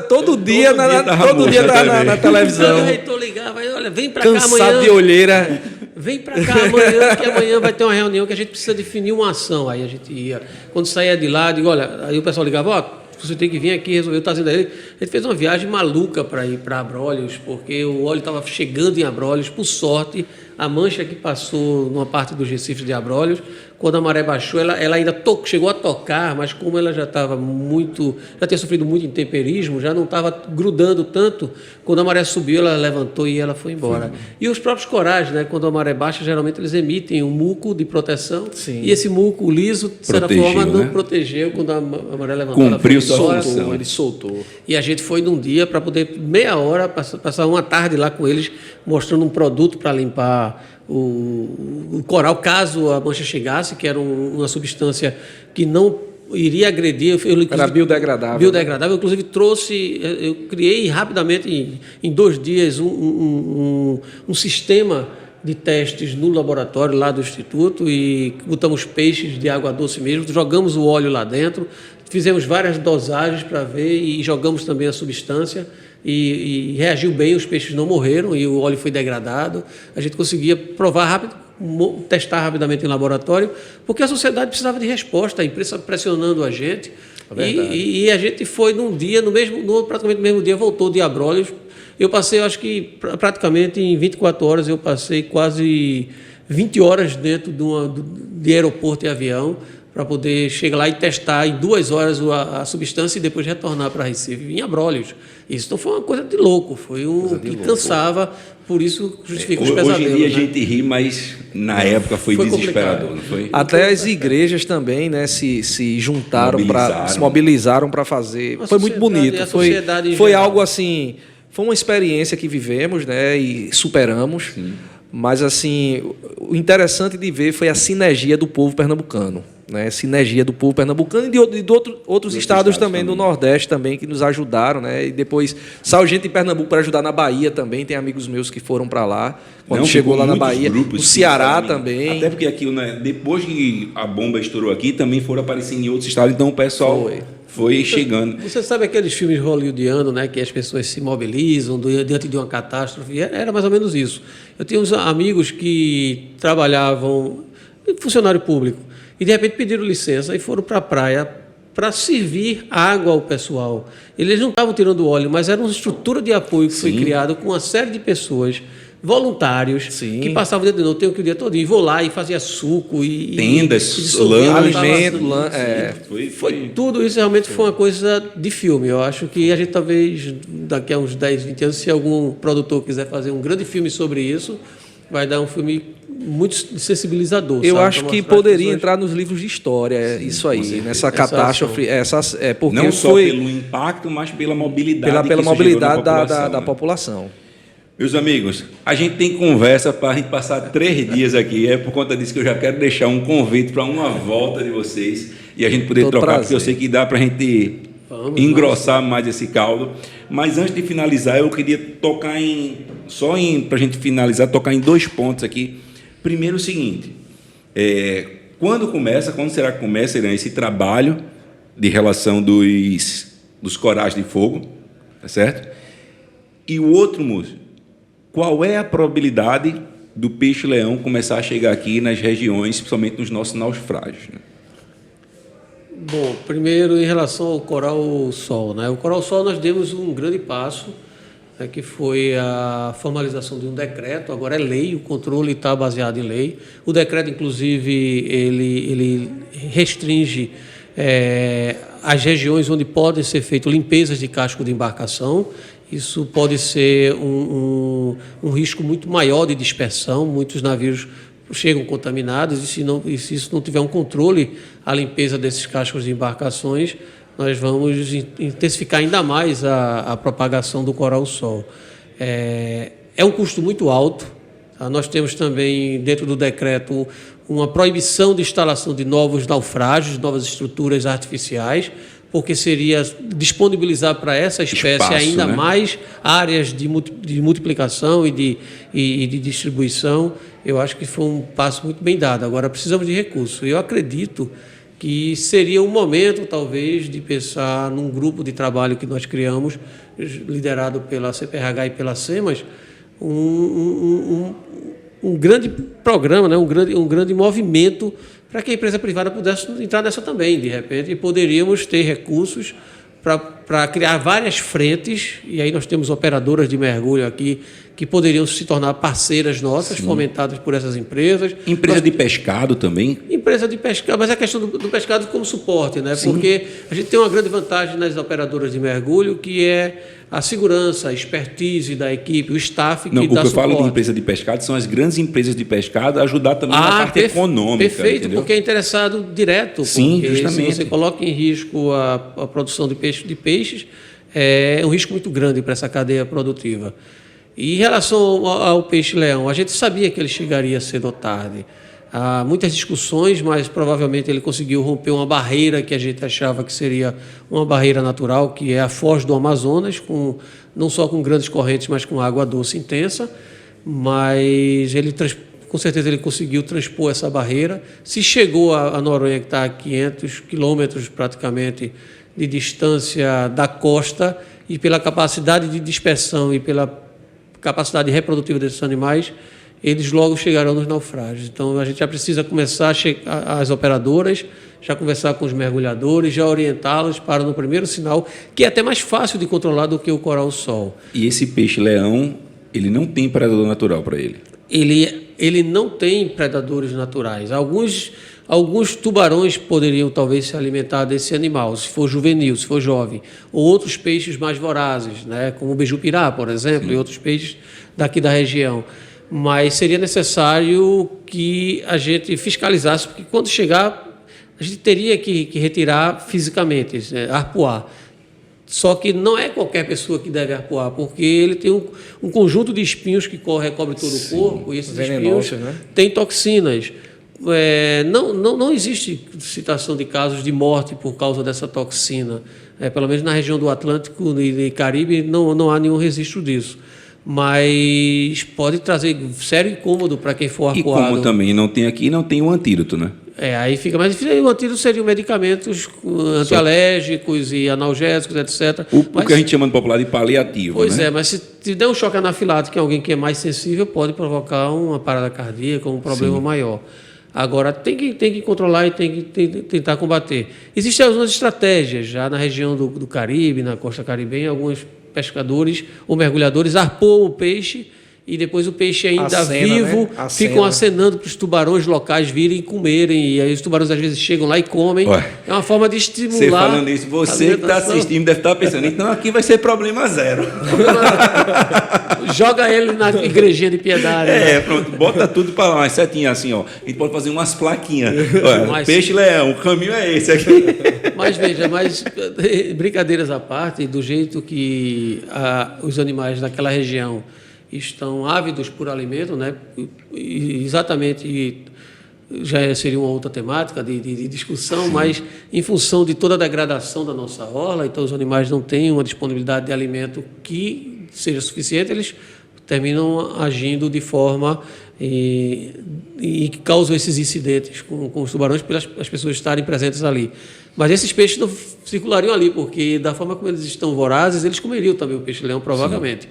todo dia na televisão. O reitor ligava, olha, vem para cá amanhã. Cansado de olheira. Vem para cá amanhã, que amanhã vai ter uma reunião que a gente precisa definir uma ação. Aí a gente ia. Quando saía de lá, digo, olha, aí o pessoal ligava, ó, você tem que vir aqui resolver o trazido dele. A gente fez uma viagem maluca para ir para Abrolhos, porque o óleo estava chegando em Abrolhos, por sorte, a mancha que passou numa parte dos recifes de Abrolhos, quando a maré baixou, ela ainda chegou a tocar, mas como ela já tinha sofrido muito intemperismo, já não estava grudando tanto, quando a maré subiu, ela levantou e ela foi embora. E os próprios corais, né, quando a maré baixa, geralmente eles emitem um muco de proteção, e esse muco liso, de certa forma, não protegeu, quando a maré levantou, cumpriu ela foi função. Ele soltou. E a gente foi num dia para poder, meia hora, passar uma tarde lá com eles, mostrando um produto para limpar o coral, caso a mancha chegasse, que era uma substância que não iria agredir. Era biodegradável. Biodegradável. Inclusive, eu criei rapidamente, em 2 dias, um sistema de testes no laboratório lá do Instituto e botamos peixes de água doce mesmo, jogamos o óleo lá dentro, fizemos várias dosagens para ver e jogamos também a substância. E reagiu bem, os peixes não morreram e o óleo foi degradado. A gente conseguia testar rapidamente em laboratório, porque a sociedade precisava de resposta, a imprensa pressionando a gente. E a gente foi num dia, praticamente no mesmo dia, voltou de Abrolhos. Eu passei, acho que praticamente em 24 horas, eu passei quase 20 horas dentro de aeroporto e avião, para poder chegar lá e testar em 2 horas a substância e depois retornar para Recife, em Abrolhos. Isso não foi uma coisa de louco, foi que cansava, por isso justifica os pesadelos. Hoje em dia a gente ri, mas na época foi desesperador, não foi? Até as igrejas também, né, se juntaram, se mobilizaram para fazer. Foi muito bonito. Foi algo assim, foi uma experiência que vivemos, né, e superamos. Sim. Mas assim, o interessante de ver foi a sinergia do povo pernambucano, né? Sinergia do povo pernambucano e de outros estados também, do Nordeste também, que nos ajudaram, né? E depois saiu gente de Pernambuco para ajudar na Bahia também, tem amigos meus que foram para lá, quando chegou lá na Bahia, o Ceará também. Até porque aqui, né, depois que a bomba estourou aqui, também foram aparecendo em outros estados, então o pessoal foi chegando. Você sabe aqueles filmes hollywoodianos, né, que as pessoas se mobilizam diante de uma catástrofe? Era mais ou menos isso. Eu tinha uns amigos que trabalhavam, funcionário público, e de repente pediram licença e foram para a praia para servir água ao pessoal. Eles não estavam tirando óleo, mas era uma estrutura de apoio que foi criada com uma série de pessoas, voluntários, que passavam o dia de noite, tenho que o dia todo, e vou lá e fazia suco e tendas, lã, alimento, foi tudo isso, realmente foi uma coisa de filme. Eu acho que a gente talvez daqui a uns 10, 20 anos, se algum produtor quiser fazer um grande filme sobre isso, vai dar um filme muito sensibilizador. Eu acho que poderia entrar nos livros de história, isso aí, nessa catástrofe, porque não só pelo impacto, mas pela mobilidade, pela mobilidade da população. Meus amigos, a gente tem conversa para a gente passar 3 dias aqui. É por conta disso que eu já quero deixar um convite para uma volta de vocês e a gente poder trocar, porque eu sei que dá para a gente engrossar mais esse caldo. Mas antes de finalizar, eu queria tocar para a gente finalizar, tocar em 2 pontos aqui. Primeiro, o seguinte: quando será que começa, Irã, esse trabalho de relação dos corais de fogo, tá certo? E o outro, Múcio, qual é a probabilidade do peixe-leão começar a chegar aqui nas regiões, principalmente nos nossos naufrágios, né? Bom, primeiro em relação ao coral-sol, né? O coral-sol nós demos um grande passo, né, que foi a formalização de um decreto, agora é lei, o controle está baseado em lei. O decreto, inclusive, ele restringe as regiões onde podem ser feitas limpezas de casco de embarcação. Isso pode ser um risco muito maior de dispersão, muitos navios chegam contaminados e se isso não tiver um controle, a limpeza desses cascos de embarcações, nós vamos intensificar ainda mais a propagação do coral-sol. É um custo muito alto. Tá? Nós temos também, dentro do decreto, uma proibição de instalação de novos naufrágios, novas estruturas artificiais, porque seria disponibilizar para essa espécie espaço, ainda, né, mais áreas de multiplicação e de distribuição. Eu acho que foi um passo muito bem dado. Agora, precisamos de recursos. Eu acredito que seria um momento, talvez, de pensar num grupo de trabalho que nós criamos, liderado pela CPRH e pela SEMAS, um grande programa, né, um grande movimento para que a empresa privada pudesse entrar nessa também, de repente, e poderíamos ter recursos para criar várias frentes, e aí nós temos operadoras de mergulho aqui que poderiam se tornar parceiras nossas, sim, fomentadas por essas empresas. Empresa de pescado também? Empresa de pescado, mas é a questão do pescado como suporte, né? Sim. Porque a gente tem uma grande vantagem nas operadoras de mergulho, que é a segurança, a expertise da equipe, o staff que dá suporte. O que eu falo de empresa de pescado são as grandes empresas de pescado a ajudar também na parte econômica. Perfeito, entendeu? Porque é interessado direto. Sim, porque justamente. Se você coloca em risco a produção de peixes, é um risco muito grande para essa cadeia produtiva. E em relação ao peixe-leão, a gente sabia que ele chegaria cedo ou tarde. Há muitas discussões, mas provavelmente ele conseguiu romper uma barreira que a gente achava que seria uma barreira natural, que é a foz do Amazonas, não só com grandes correntes, mas com água doce intensa. Mas com certeza ele conseguiu transpor essa barreira. Se chegou a Noronha, que está a 500 quilômetros praticamente de distância da costa, e pela capacidade de dispersão e pela capacidade reprodutiva desses animais, eles logo chegarão nos naufrágios. Então, a gente já precisa começar as operadoras, já conversar com os mergulhadores, já orientá-los para no primeiro sinal, que é até mais fácil de controlar do que o coral-sol. E esse peixe-leão, ele não tem predador natural para ele? Ele não tem predadores naturais. Alguns tubarões poderiam talvez se alimentar desse animal, se for juvenil, se for jovem, ou outros peixes mais vorazes, né, como o beiju-pirá, por exemplo, sim, e outros peixes daqui da região. Mas seria necessário que a gente fiscalizasse, porque quando chegar, a gente teria que retirar fisicamente, arpoar. Só que não é qualquer pessoa que deve arpoar, porque ele tem um conjunto de espinhos que recobre todo, sim, o corpo, e esses espinhos, né, têm toxinas. Não existe citação de casos de morte por causa dessa toxina. Pelo menos na região do Atlântico e Caribe não há nenhum registro disso. Mas pode trazer sério incômodo para quem for arpoado. E como também não tem aqui, não tem o antídoto, né? Aí fica mais difícil. O antídoto seriam medicamentos antialérgicos e analgésicos, etc. O que a gente chama de popular de paliativo, pois né? Mas se der um choque anafilático em alguém que é mais sensível, pode provocar uma parada cardíaca, um problema, sim, maior. Agora, tem que controlar e tem que tentar combater. Existem algumas estratégias já na região do Caribe, na costa caribenha, alguns pescadores ou mergulhadores arpoam o peixe e depois o peixe ainda vivo, né, ficam acenando para os tubarões locais virem e comerem, e aí os tubarões às vezes chegam lá e comem. Ué, é uma forma de estimular. Você falando isso, você que está assistindo deve estar pensando, então aqui vai ser problema zero. Joga ele na igrejinha de piedade. Né? Pronto, bota tudo para lá, umas setinhas assim, ó. A gente pode fazer umas plaquinhas. Peixe-leão, o caminho é esse aqui. Mas veja, brincadeiras à parte, do jeito que os animais daquela região estão ávidos por alimento, né? E exatamente, já seria uma outra temática de discussão, sim, mas em função de toda a degradação da nossa orla, então os animais não têm uma disponibilidade de alimento que seja suficiente, eles terminam agindo de forma e que causam esses incidentes com os tubarões pelas as pessoas estarem presentes ali. Mas esses peixes não circulariam ali, porque da forma como eles estão vorazes, eles comeriam também o peixe-leão, provavelmente.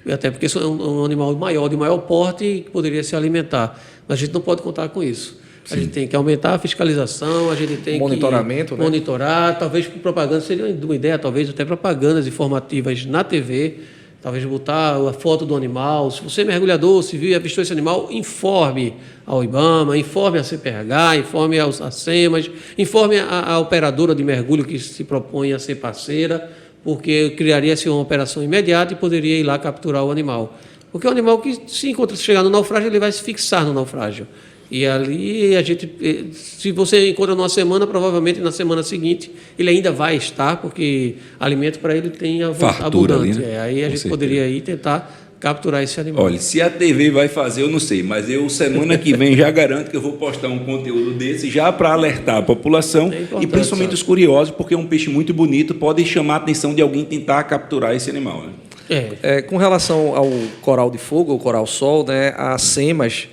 Sim. Até porque é um animal maior, de maior porte, que poderia se alimentar. Mas a gente não pode contar com isso. Sim. A gente tem que aumentar a fiscalização, a gente tem monitoramento, que monitorar, talvez por propaganda, seria uma ideia, talvez até propagandas informativas na TV, talvez botar a foto do animal. Se você é mergulhador, se viu e avistou esse animal, informe ao IBAMA, informe a CPH, informe aos ACEMAS, informe a operadora de mergulho que se propõe a ser parceira, porque criaria-se uma operação imediata e poderia ir lá capturar o animal. Porque o animal que se chegar no naufrágio, ele vai se fixar no naufrágio. E ali a gente, se você encontra numa semana, provavelmente na semana seguinte ele ainda vai estar, porque alimento para ele tem fartura abundante. Ali, né? Aí a gente poderia ir tentar capturar esse animal. Olha, se a TV vai fazer, eu não sei, mas eu semana que vem já garanto que eu vou postar um conteúdo desse já para alertar a população e principalmente os curiosos, porque é um peixe muito bonito, pode chamar a atenção de alguém tentar capturar esse animal, né? Com relação ao coral de fogo, ou coral-sol, né, a SEMAS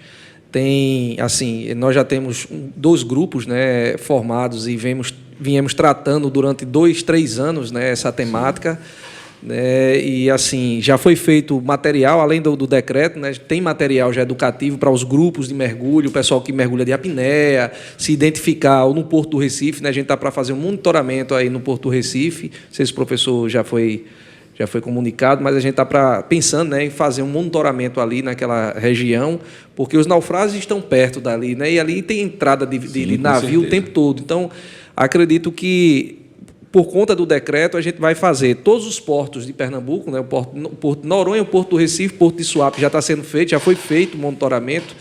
tem, assim, nós já temos 2 grupos, né, formados e viemos tratando durante 2, 3 anos, né, essa temática. E assim, já foi feito material, além do decreto, né, tem material já educativo para os grupos de mergulho, o pessoal que mergulha de apneia, se identificar ou no Porto do Recife, né, a gente está para fazer um monitoramento aí no Porto do Recife, não sei se o professor já foi comunicado, mas a gente está pensando, né, em fazer um monitoramento ali naquela região, porque os naufrágios estão perto dali, né, e ali tem entrada de navio o tempo todo. Então, acredito que por conta do decreto, a gente vai fazer todos os portos de Pernambuco, né, o Porto de Noronha, o Porto do Recife, o Porto de Suape já está sendo feito, já foi feito o monitoramento.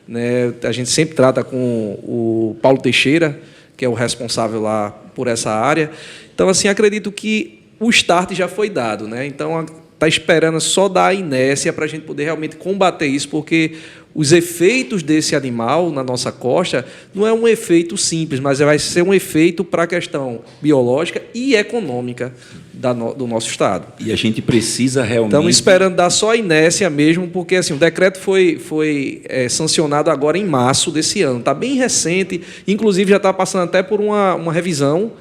Né, a gente sempre trata com o Paulo Teixeira, que é o responsável lá por essa área. Então, assim, acredito que o start já foi dado. Né, então, está esperando só dar a inércia para a gente poder realmente combater isso, porque os efeitos desse animal na nossa costa não é um efeito simples, mas vai ser um efeito para a questão biológica e econômica do nosso estado. E a gente precisa realmente... Estamos esperando dar só a inércia mesmo, porque assim, o decreto foi sancionado agora em março desse ano. Está bem recente, inclusive já está passando até por uma revisão,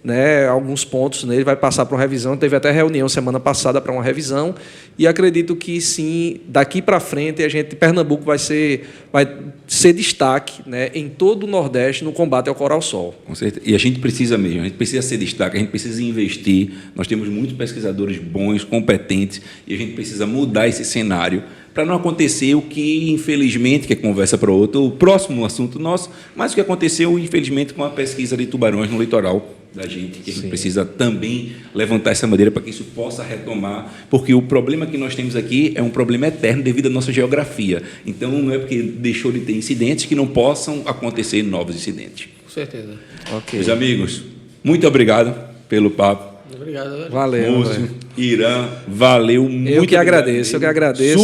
né, alguns pontos nele vai passar para uma revisão. Teve até reunião semana passada para uma revisão e acredito que sim, daqui para frente Pernambuco vai ser destaque, né, em todo o Nordeste no combate ao coral-sol. Com certeza. E a gente precisa mesmo, a gente precisa ser destaque, a gente precisa investir. Nós temos muitos pesquisadores bons, competentes e a gente precisa mudar esse cenário para não acontecer o que, infelizmente, que é conversa para outro, o próximo assunto nosso, mas o que aconteceu, infelizmente, com a pesquisa de tubarões no litoral da gente, que a gente precisa também levantar essa bandeira para que isso possa retomar, porque o problema que nós temos aqui é um problema eterno devido à nossa geografia. Então, não é porque deixou de ter incidentes que não possam acontecer novos incidentes. Com certeza. Okay. Meus amigos, muito obrigado pelo papo. Obrigado, velho. Valeu, Múcio, Irã, valeu muito. Eu que agradeço.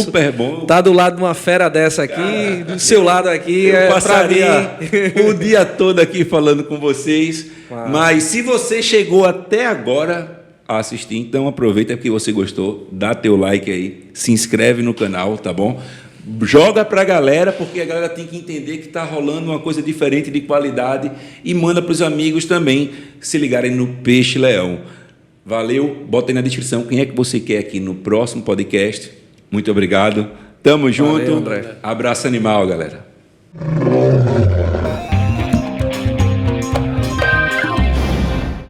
Super bom. Tá do lado de uma fera dessa aqui, cara, do seu lado aqui, eu passaria o dia todo aqui falando com vocês. Mas se você chegou até agora a assistir, então aproveita que você gostou, dá teu like aí, se inscreve no canal, tá bom? Joga para a galera, porque a galera tem que entender que está rolando uma coisa diferente de qualidade e manda para os amigos também se ligarem no Peixe Leão. Valeu, bota aí na descrição quem é que você quer aqui no próximo podcast. Muito obrigado. Tamo junto. Valeu, André. Abraço animal, galera.